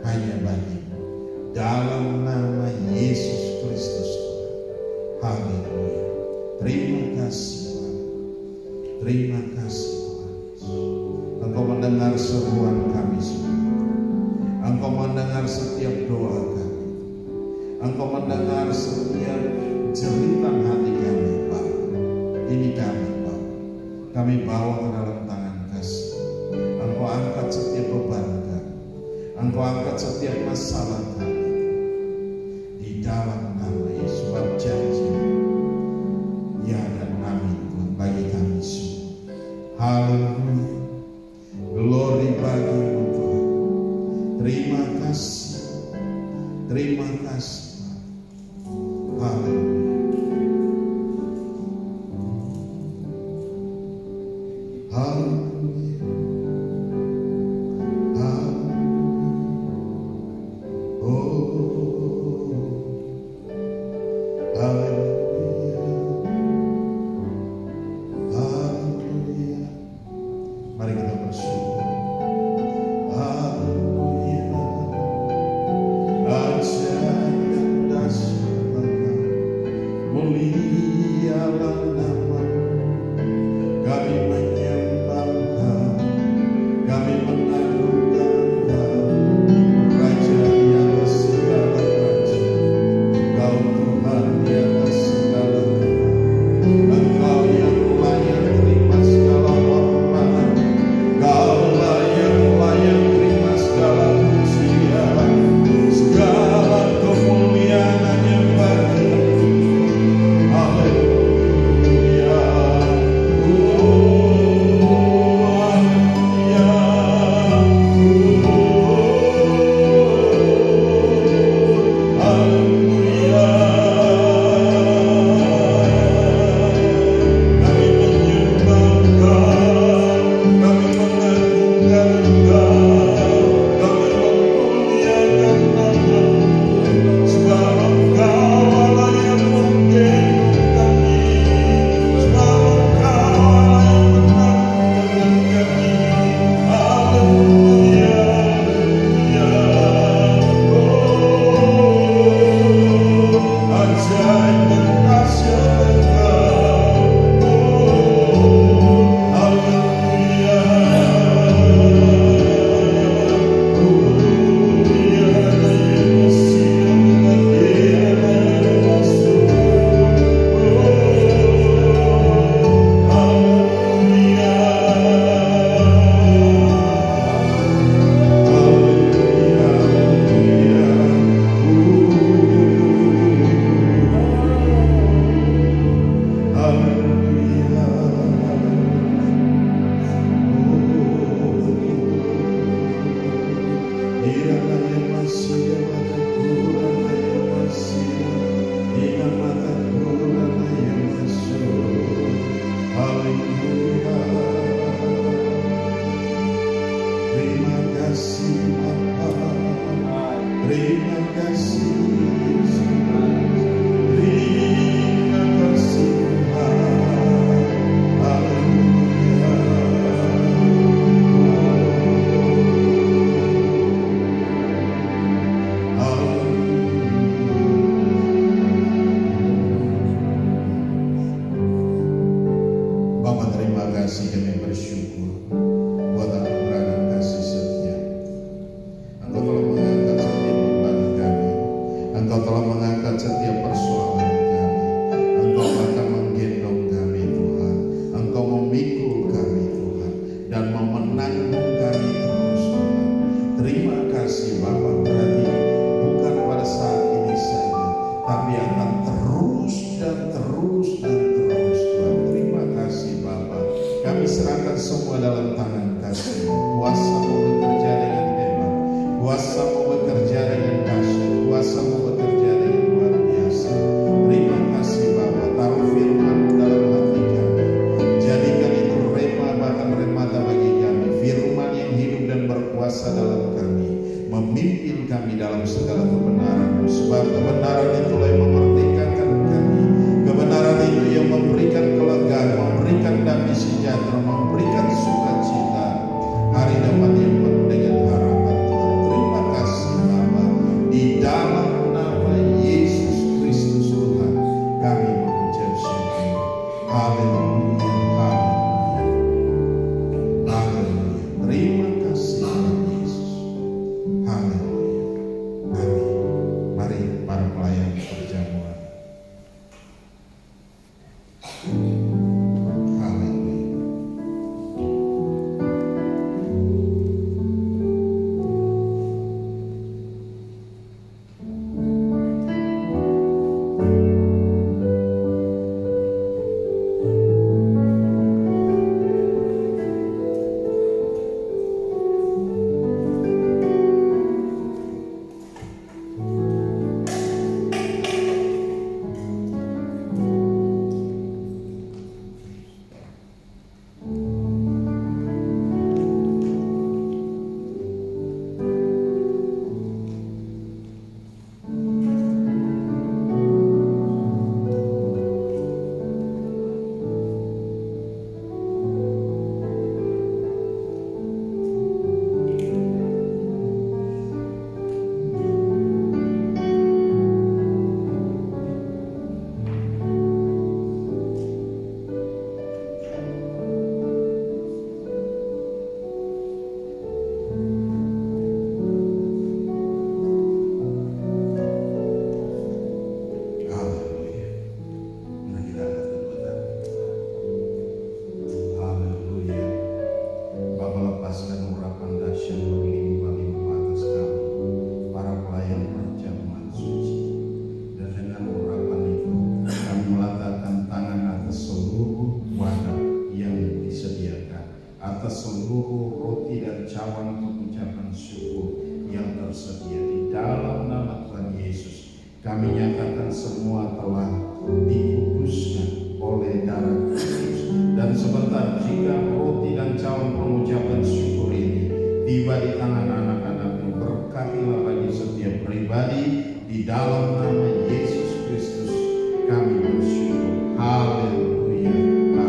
hanya bagi-Mu. dalam nama Yesus Kristus. Haleluya. Terima kasih Tuhan. Terima kasih Tuhan. Engkau mendengar seruan kami semua. Engkau mendengar setiap doa kami. Engkau mendengar setiap jeritan hati kami, Bapa. Ini kami, Bapa. Kami bawa ke dalam tangan kasih. Engkau angkat setiap beban kami. Engkau angkat setiap masalah kami. Di dalam nama Yesus, sebab janji ya dan amin Tuhan bagi kami semua. Haleluya. Glory bagimu Tuhan. Terima kasih. Terima kasih. Haleluya. Haleluya. Di dalam atas seluruh roti dan cawan pengucapan syukur yang tersedia di dalam nama Tuhan Yesus. Kami nyatakan semua telah dikuduskan oleh darah Kristus. Dan sebentar jika roti dan cawan pengucapan syukur ini tiba di tangan anak-anakmu, berkatilah bagi setiap pribadi di dalam nama Yesus Kristus. Kami bersyukur. Haleluya, haleluya.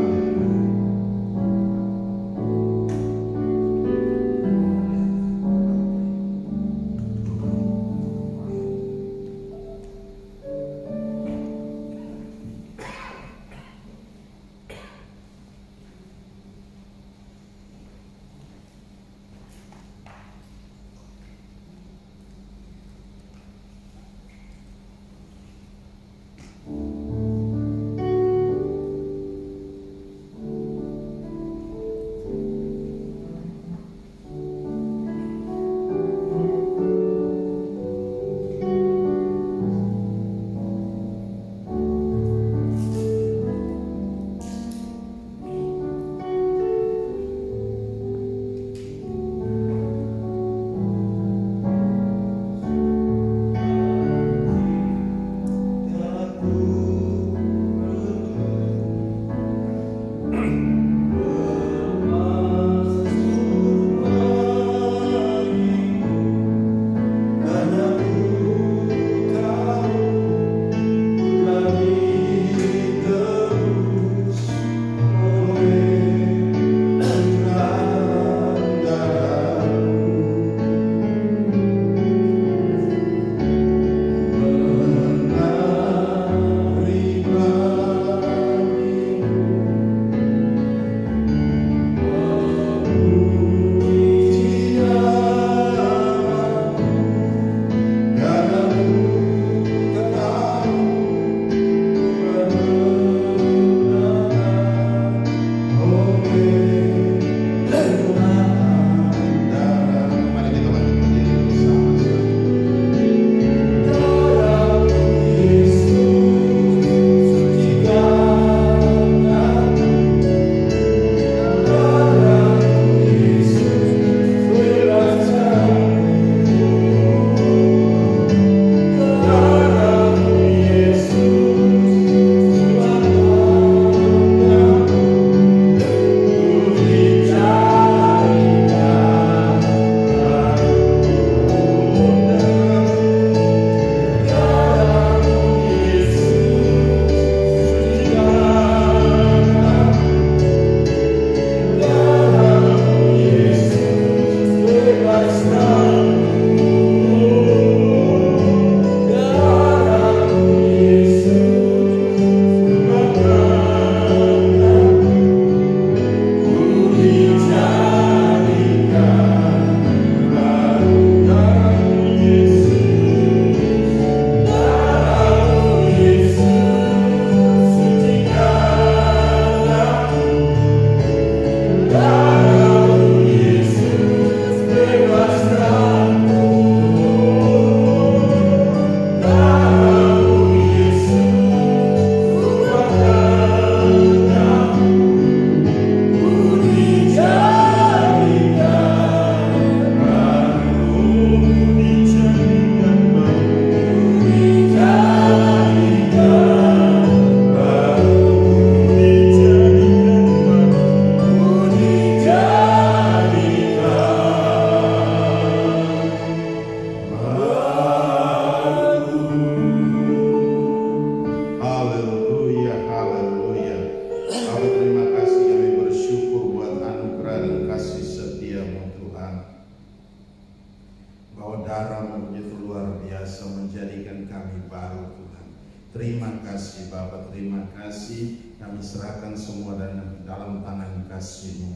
Terima kasih Bapa, terima kasih. Kami serahkan semua dalam tangan kasih-Mu,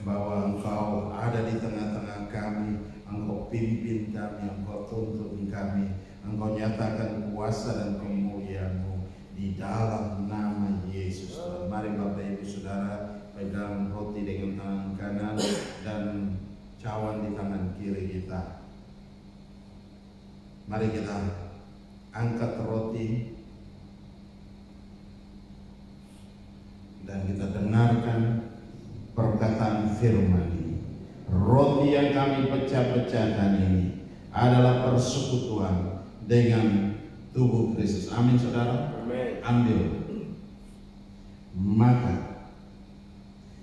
bahwa Engkau ada di tengah-tengah kami, Engkau pimpin kami, Engkau tuntun kami, Engkau nyatakan kuasa dan kemuliaan-Mu di dalam nama Yesus. Mari Bapak Ibu Saudara pegang roti dengan tangan kanan dan cawan di tangan kiri kita. Mari kita angkat roti dan kita dengarkan perkataan firman ini. Roti yang kami pecah-pecahkan ini adalah persekutuan dengan tubuh Kristus. Amin saudara. Ambil. Maka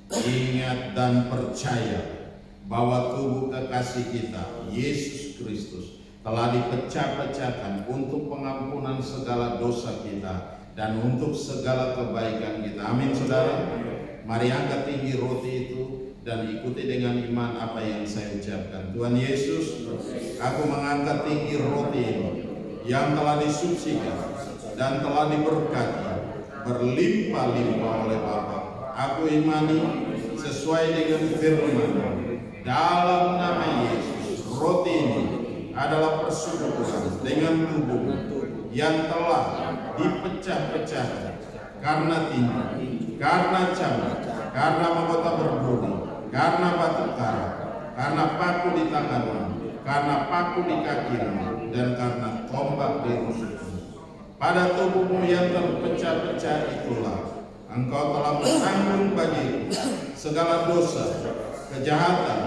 ingat dan percaya bahwa tubuh kekasih kita Yesus Kristus telah dipecah-pecahkan untuk pengampunan segala dosa kita dan untuk segala kebaikan kita. Amin saudara. Mari angkat tinggi roti itu dan ikuti dengan iman apa yang saya ucapkan. Tuhan Yesus, aku mengangkat tinggi roti ini yang telah disucikan dan telah diberkati berlimpah-limpah oleh Bapa. Aku imani sesuai dengan firman dalam nama Yesus, roti ini adalah persekutuan dengan tubuh yang telah dipecah-pecahkan karena tinggi, karena camar, karena mahkota berduri, karena batu karang, karena paku di tanganmu, karena paku di kakimu, dan karena tombak di rusukmu. Pada tubuhmu yang terpecah-pecah itulah engkau telah menanggung bagiku segala dosa, kejahatan,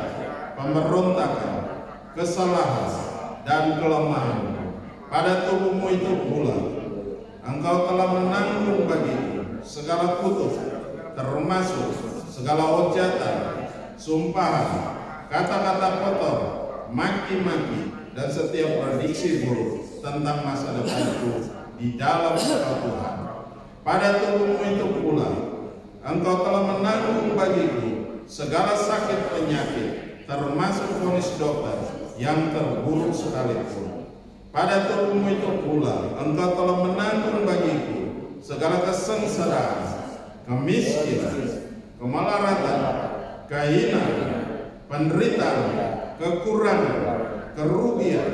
pemberontakan, kesalahan, dan kelemahan. Pada tubuhmu itu pula engkau telah menanggung bagiku segala kutuk, termasuk segala hujatan, sumpahan, kata-kata kotor, maki-maki, dan setiap prediksi buruk tentang masa depanku di dalam kota Tuhan. Pada tubuhmu itu pula engkau telah menanggung bagiku segala sakit penyakit, termasuk vonis dokter yang terburuk sekalipun. Pada tubuhmu itu pula engkau telah menanggung bagiku segala kesengsaraan, kemiskinan, kemelaratan, kehinaan, penderitaan, kekurangan, kerugian,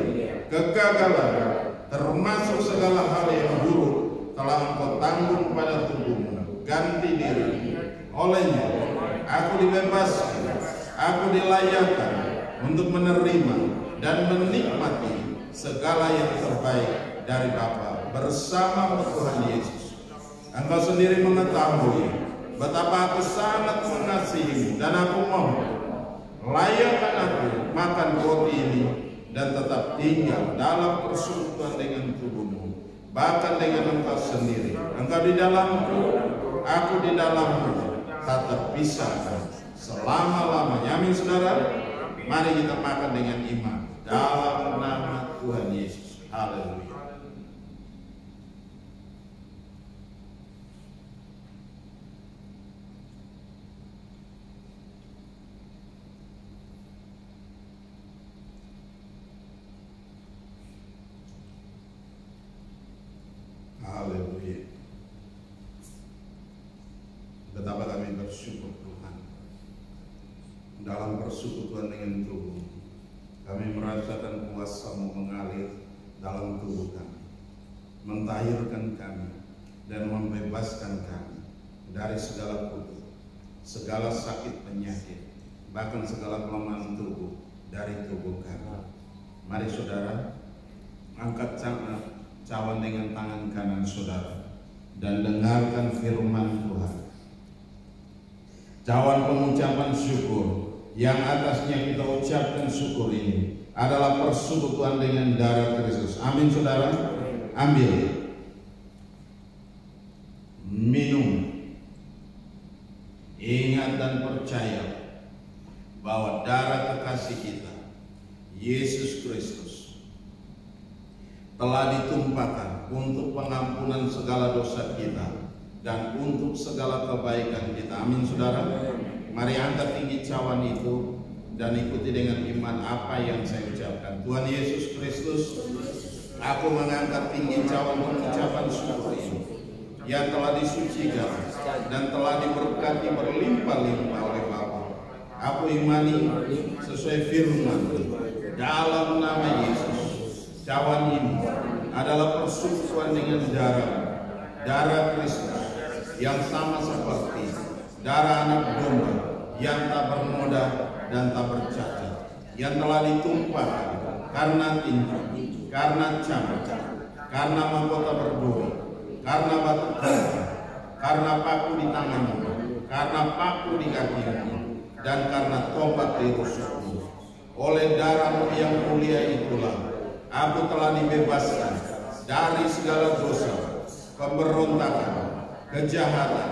kegagalan, termasuk segala hal yang buruk telah engkau tanggung pada tubuhmu. Ganti diri olehnya aku dibebaskan, aku dilayakkan untuk menerima dan menikmati segala yang terbaik dari Bapa bersama Tuhan Yesus. Engkau sendiri mengetahui betapa aku sangat mengasihimu, dan aku mohon layakkan aku makan roti ini dan tetap tinggal dalam persekutuan dengan tubuhmu, bahkan dengan engkau sendiri. Engkau di dalamku, aku di dalammu, tak terpisahkan selama-lamanya. Amin saudara. Mari kita makan dengan iman dalam nama Tuhan Yesus. Haleluya. Haleluya. Betapa kami bersyukur Tuhan. Dalam persekutuan dengan tubuh, kami merasakan kuasa-Mu mengalir dalam tubuh kami, mentahirkan kami, dan membebaskan kami dari segala kutuk, segala sakit penyakit, bahkan segala kelemahan tubuh dari tubuh kami. Mari saudara, angkat cawan dengan tangan kanan saudara dan dengarkan firman Tuhan. Cawan pengucapan syukur yang atasnya kita ucapkan syukur ini adalah persekutuan dengan darah Kristus. Amin saudara. Ambil, minum, ingat dan percaya bahwa darah kekasih kita Yesus Kristus telah ditumpahkan untuk pengampunan segala dosa kita dan untuk segala kebaikan kita. Amin saudara. Mari angkat tinggi cawan itu dan ikuti dengan iman apa yang saya ucapkan. Tuhan Yesus Kristus, aku mengangkat tinggi cawan pengucapan syukur ini yang telah disucikan dan telah diberkati berlimpah-limpah oleh Bapa. Aku imani sesuai firman dalam nama Yesus. Cawan ini adalah persekutuan dengan darah Kristus yang sama seperti darah anak domba yang tak bernoda dan tak bercacat, yang telah ditumpahkan karena tinggi, karena camar, karena mahkota berduri, karena batu karang, karena paku di tanganmu, karena paku di kakimu, dan karena tobat di rusukmu. Oleh darah-Mu yang mulia itulah aku telah dibebaskan dari segala dosa, pemberontakan, kejahatan,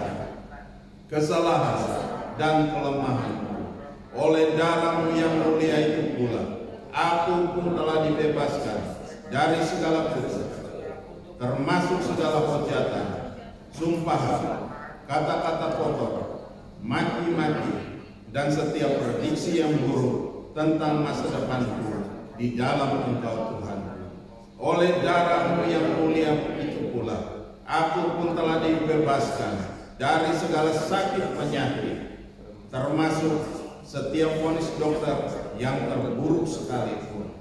kesalahan, dan kelemahan. Oleh darah-Mu yang mulia itu pula aku pun telah dibebaskan dari segala dosa, termasuk segala hujatan, sumpahan, kata-kata kotor, maki-maki, dan setiap prediksi yang buruk tentang masa depanku di dalam Engkau Tuhan. Oleh darah-Mu yang mulia itu pula aku pun telah dibebaskan dari segala sakit penyakit, termasuk setiap vonis dokter yang terburuk sekalipun.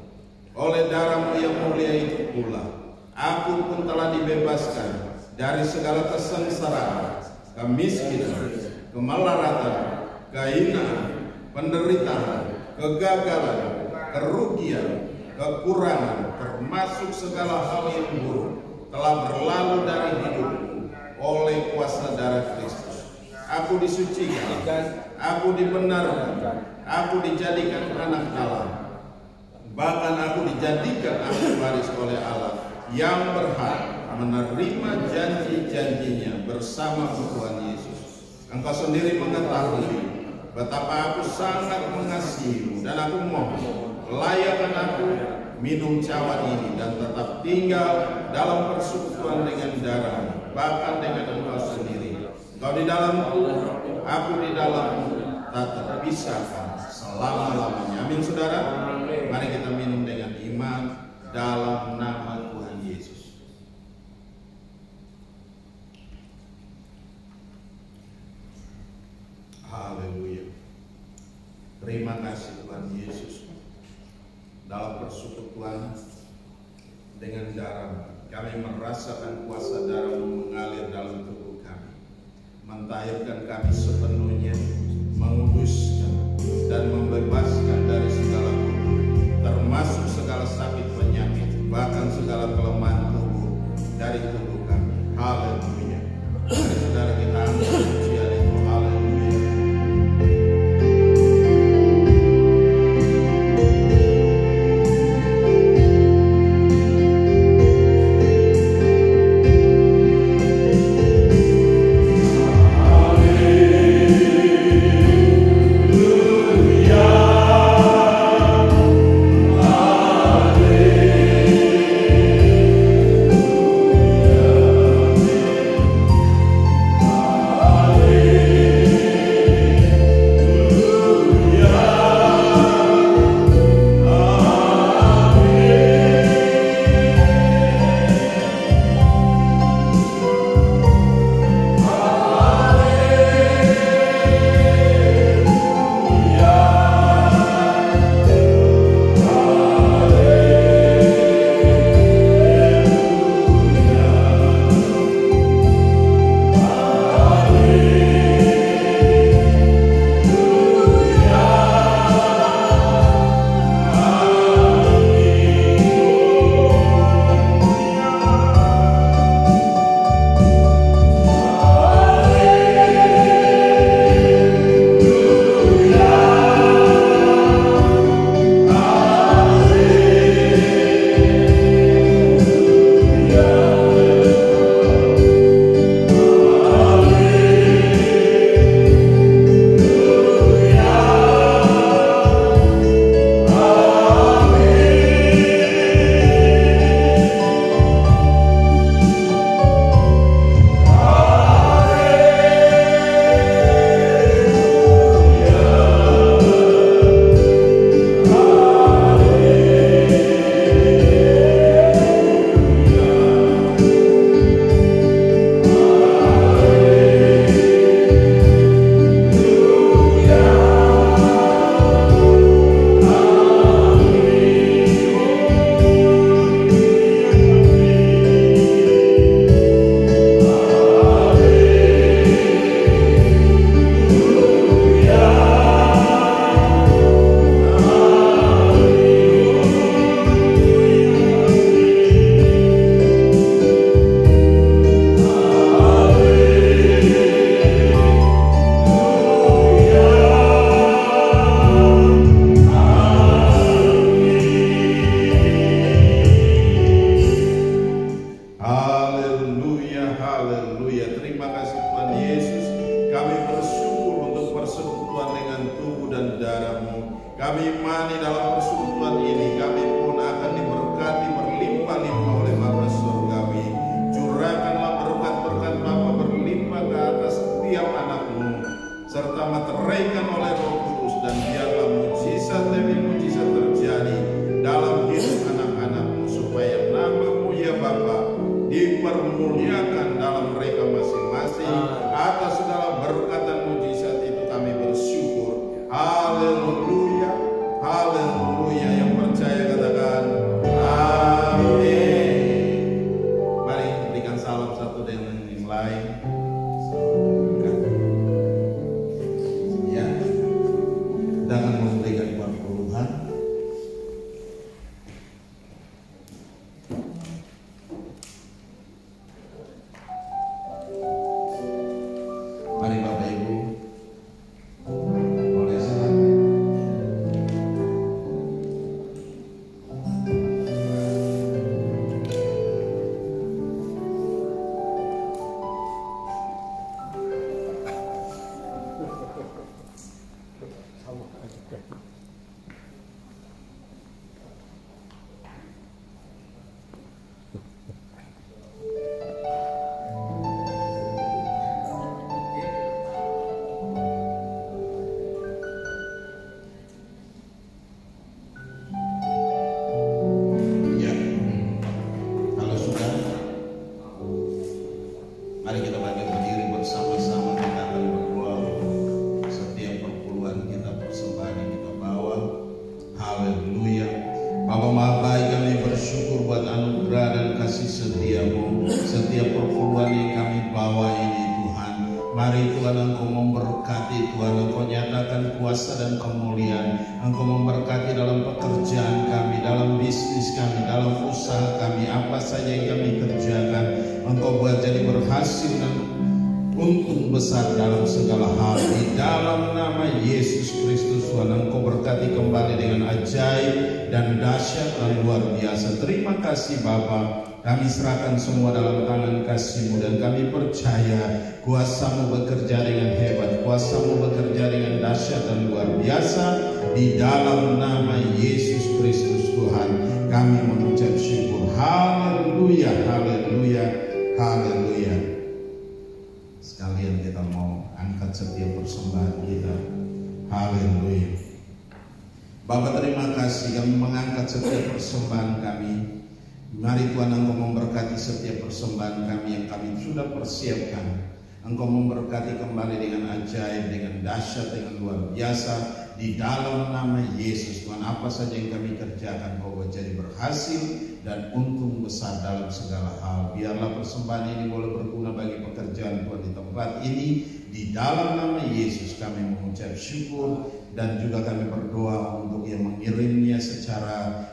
Oleh darah-Mu yang mulia itu pula aku pun telah dibebaskan dari segala kesengsaraan, kemiskinan, kemelaratan, kehinaan, penderitaan, kegagalan, kerugian, kekurangan, termasuk segala hal yang buruk telah berlalu dari hidupku oleh kuasa darah Kristus. Aku disucikan, aku dibenarkan, aku dijadikan anak Allah, bahkan aku dijadikan ahli waris oleh Allah yang berhak menerima janji-janjinya bersama Tuhan Yesus. Engkau sendiri mengetahui betapa aku sangat mengasihimu, dan aku mohon layakkan aku minum cawan ini dan tetap tinggal dalam persekutuan dengan darah-Mu, bahkan dengan Engkau sendiri. Engkau di dalamku, aku di dalammu, tak terpisahkan selama-lamanya. Amin, saudara. Mari kita minum dengan iman dalam nama Tuhan Yesus. Haleluya. Terima kasih Tuhan Yesus. Dalam persekutuan dengan darah, kami merasakan kuasa darah-Mu mengalir dalam tubuh kami, mentahirkan kami sepenuhnya, menguduskan dan membebaskan dari segala kotor, termasuk segala sakit penyakit, bahkan segala kelemahan tubuh dari tubuh kami. Haleluya. Mari saudara kita angkat pujian itu. Haleluya. Haleluya. Kami imani dalam persekutuan ini kami pun akan diberkati berlimpah-limpah oleh Bapa surgawi. Curahkanlah berkat-berkat Bapa berlimpah ke atas setiap anak-Mu, serta meteraikan oleh Roh Kudus, dan biarlah mujizat demi mujizat terjadi dalam hidup anak-anak-Mu, supaya nama-Mu ya Bapa dipermuliakan dalam mereka masing-masing. Atas segala berkat dan mujizat itu kami bersyukur. Haleluya, haleluya. Yang percaya katakan amin. Mari berikan salam satu dengan yang lain. Ya, dengan memberikan perpuluhan. Mari Bapak Ibu, boleh silakan. Ya, kalau sudah, mari kita berdiri bersama-sama. Kita akan berdoa untuk setiap perpuluhan kita, persembahan yang kita bawa. Haleluya. Bapa Maha Baik, kami bersyukur buat anugerah dan kasih setia-Mu. Setiap perpuluhan yang kami bawa ini Tuhan, mari Tuhan Engkau memberkati, Tuhan Engkau nyatakan kuasa dan kemuliaan. Engkau memberkati dalam pekerjaan kami, dalam bisnis kami, dalam usaha kami, apa saja yang kami kerjakan. Engkau buat jadi berhasil dan untung besar dalam segala hal. Di dalam nama Yesus Kristus Tuhan, Engkau berkati kembali dengan ajaib dan dahsyat dan luar biasa. Terima kasih Bapa. Kami serahkan semua dalam tangan kasih-Mu, dan kami percaya kuasa-Mu bekerja dengan hebat, kuasa-Mu bekerja dengan dahsyat dan luar biasa. Di dalam nama Yesus Kristus Tuhan, kami mengucap syukur. Haleluya, haleluya, haleluya. Sekalian kita mau angkat setiap persembahan kita. Haleluya. Bapak, terima kasih kami mengangkat setiap persembahan kami. Mari Tuhan Engkau memberkati setiap persembahan kami yang kami sudah persiapkan. Engkau memberkati kembali dengan ajaib, dengan dahsyat, dengan luar biasa. Di dalam nama Yesus Tuhan, apa saja yang kami kerjakan Kau jadi berhasil dan untung besar dalam segala hal. Biarlah persembahan ini boleh berguna bagi pekerjaan Tuhan di tempat ini. Di dalam nama Yesus kami mengucap syukur, dan juga kami berdoa untuk yang mengirimnya secara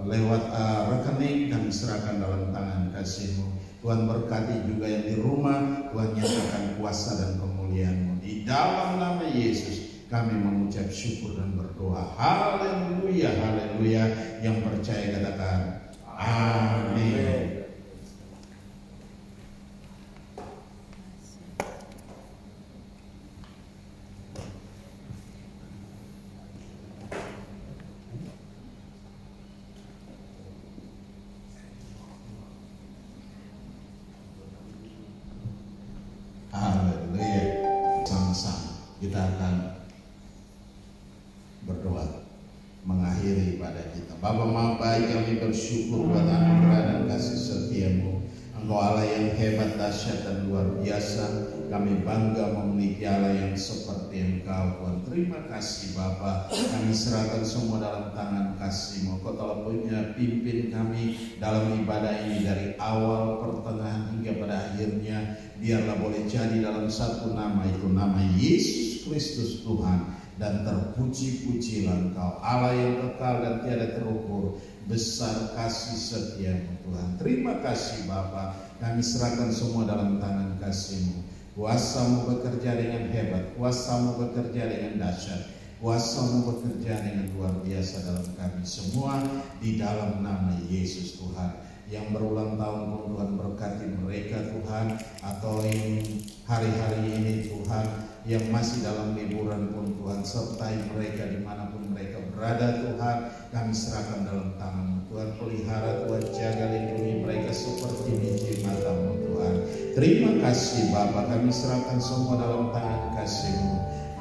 lewat rekening. Kami serahkan dalam tangan kasih-Mu. Tuhan berkati juga yang di rumah. Tuhan nyatakan kuasa dan kemuliaan-Mu. Di dalam nama Yesus kami mengucap syukur dan berdoa. Haleluya, haleluya. Yang percaya katakan amin. Haleluya. Sama-sama kita akan berdoa mengakhiri ibadah kita. Bapa Maha Baik, kami bersyukur buat anugerah dan kasih setia-Mu. Engkau Allah yang hebat, dahsyat dan luar biasa. Kami bangga memiliki Allah yang seperti Engkau, Tuhan. Terima kasih Bapa. Kami serahkan semua dalam tangan kasih-Mu. Kau telah punya pimpin kami dalam ibadah ini dari awal, pertengahan hingga pada akhirnya. Biarlah boleh jadi dalam satu nama, itu nama Yesus Kristus Tuhan. Dan terpuji-pujilah Engkau, Allah yang kekal dan tiada terukur. Besar kasih setia-Mu Tuhan. Terima kasih Bapa. Kami serahkan semua dalam tangan kasih-Mu. Kuasa-Mu bekerja dengan hebat, kuasa-Mu bekerja dengan dahsyat, kuasa-Mu bekerja dengan luar biasa dalam kami semua. Di dalam nama Yesus Tuhan. Yang berulang tahun pun Tuhan berkati mereka Tuhan. Atau yang hari-hari ini Tuhan, yang masih dalam liburan pun Tuhan, sertai mereka dimanapun mereka berada Tuhan. Kami serahkan dalam tangan-Mu Tuhan. Pelihara Tuhan, jaga lindungi mereka seperti biji mata-Mu Tuhan. Terima kasih Bapa, kami serahkan semua dalam tangan kasih-Mu.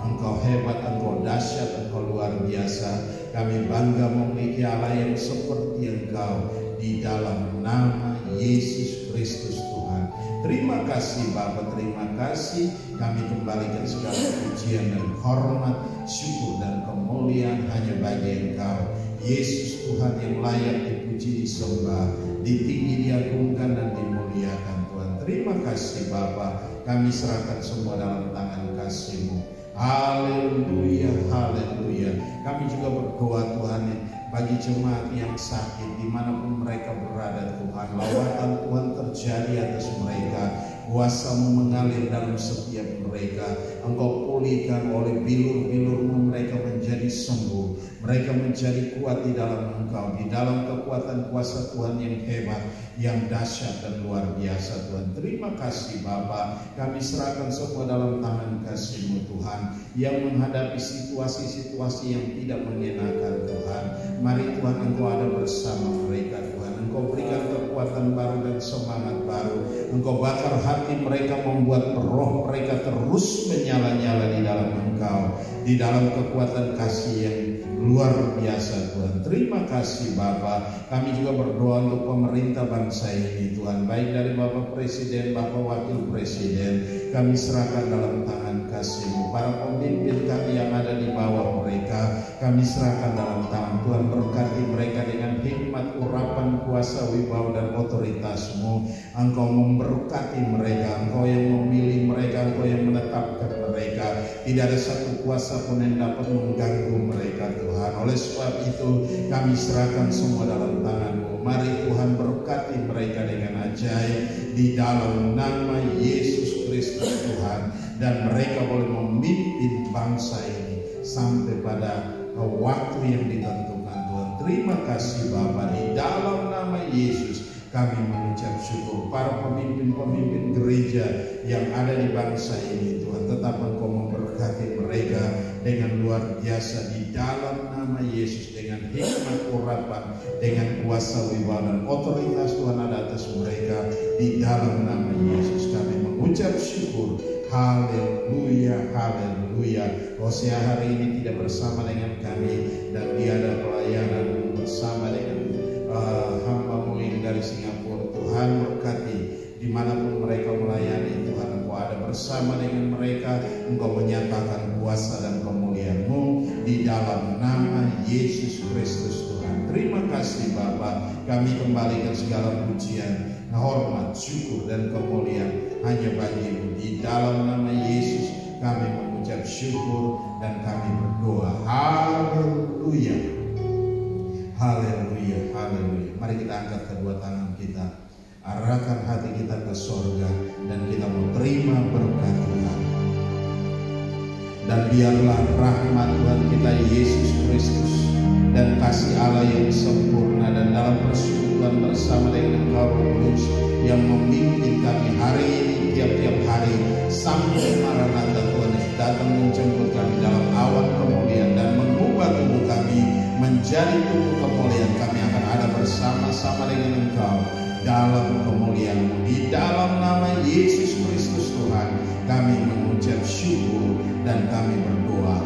Engkau hebat, Engkau dahsyat, Engkau luar biasa. Kami bangga memiliki Allah yang seperti Engkau di dalam nama Yesus Kristus Tuhan. Terima kasih Bapa, terima kasih. Kami kembalikan segala pujian dan hormat, syukur dan kemuliaan hanya bagi Engkau, Yesus Tuhan, yang layak dipuji, disembah, ditinggi, diagungkan dan dimuliakan Tuhan. Terima kasih Bapa, kami serahkan semua dalam tangan kasih-Mu. Haleluya, haleluya. Kami juga berdoa Tuhan bagi jemaat yang sakit dimanapun mereka berada Tuhan. Lawatan Tuhan terjadi atas mereka, kuasa-Mu mengalir dalam setiap mereka. Engkau pulihkan oleh bilur-bilur-Mu mereka menjadi sembuh, mereka menjadi kuat di dalam Engkau, di dalam kekuatan kuasa Tuhan yang hebat, yang dahsyat dan luar biasa Tuhan. Terima kasih Bapa, kami serahkan semua dalam tangan kasih-Mu Tuhan, yang menghadapi situasi-situasi yang tidak mengenakan Tuhan. Mari Tuhan, Engkau ada bersama mereka Tuhan. Engkau berikan kekuatan baru dan semangat baru. Engkau bakar hati mereka, membuat roh mereka terus menyala-nyala di dalam Engkau, di dalam kekuatan kasih yang luar biasa Tuhan. Terima kasih Bapa. Kami juga berdoa untuk pemerintah bangsa ini Tuhan, baik dari Bapak Presiden, Bapak Wakil Presiden. Kami serahkan dalam tangan kasih-Mu. Para pemimpin kami yang ada di bawah mereka, kami serahkan dalam tangan Tuhan. Berkati mereka dengan hikmat, urapan, kuasa, wibawa dan otoritas-Mu. Engkau memberkati mereka, Engkau yang memilih mereka, Engkau yang menetapkan mereka. Tidak ada satu kuasa pun yang dapat mengganggu mereka Tuhan. Oleh sebab itu kami serahkan semua dalam tangan-Mu. Mari Tuhan berkati mereka dengan ajaib di dalam nama Yesus Kristus Tuhan. Dan mereka boleh memimpin bangsa ini sampai pada waktu yang ditentukan Tuhan. Terima kasih Bapa, di dalam nama Yesus kami mengucap syukur. Para pemimpin-pemimpin gereja yang ada di bangsa ini Tuhan, tetap Engkau memberkati mereka dengan luar biasa di dalam nama Yesus. Dengan hikmat, urapan, dengan kuasa, wibawa dan otoritas Tuhan ada atas mereka di dalam nama Yesus. Kami mengucap syukur. Haleluya, haleluya. Hosea hari ini tidak bersama dengan kami, dan dia ada pelayanan bersama dengan hamba-Mu ini dari Singapura. Tuhan berkati dimanapun mereka melayani Tuhan. Engkau ada bersama dengan mereka. Engkau menyatakan kuasa dan kemuliaan-Mu di dalam nama Yesus Kristus Tuhan. Terima kasih Bapa. Kami kembalikan segala pujian, hormat, syukur dan kemuliaan hanya bagi-Mu. Di dalam nama Yesus kami mengucap syukur dan kami berdoa. Haleluya, haleluya, haleluya. Mari kita angkat kedua tangan kita, arahkan hati kita ke sorga, dan kita mau terima berkat Tuhan. Dan biarlah rahmat Tuhan kita Yesus Kristus dan kasih Allah yang sempurna dan dalam persekutuan bersama dengan Engkau Roh Kudus yang memimpin kami hari ini, tiap-tiap hari sampai Maranatha Tuhan datang menjemput kami dalam awan kemuliaan dan mengubah tubuh kami menjadi tubuh kemuliaan. Kami akan ada bersama-sama dengan Engkau dalam kemuliaan-Mu. Di dalam nama Yesus Kristus Tuhan kami mengucap syukur dan kami berdoa.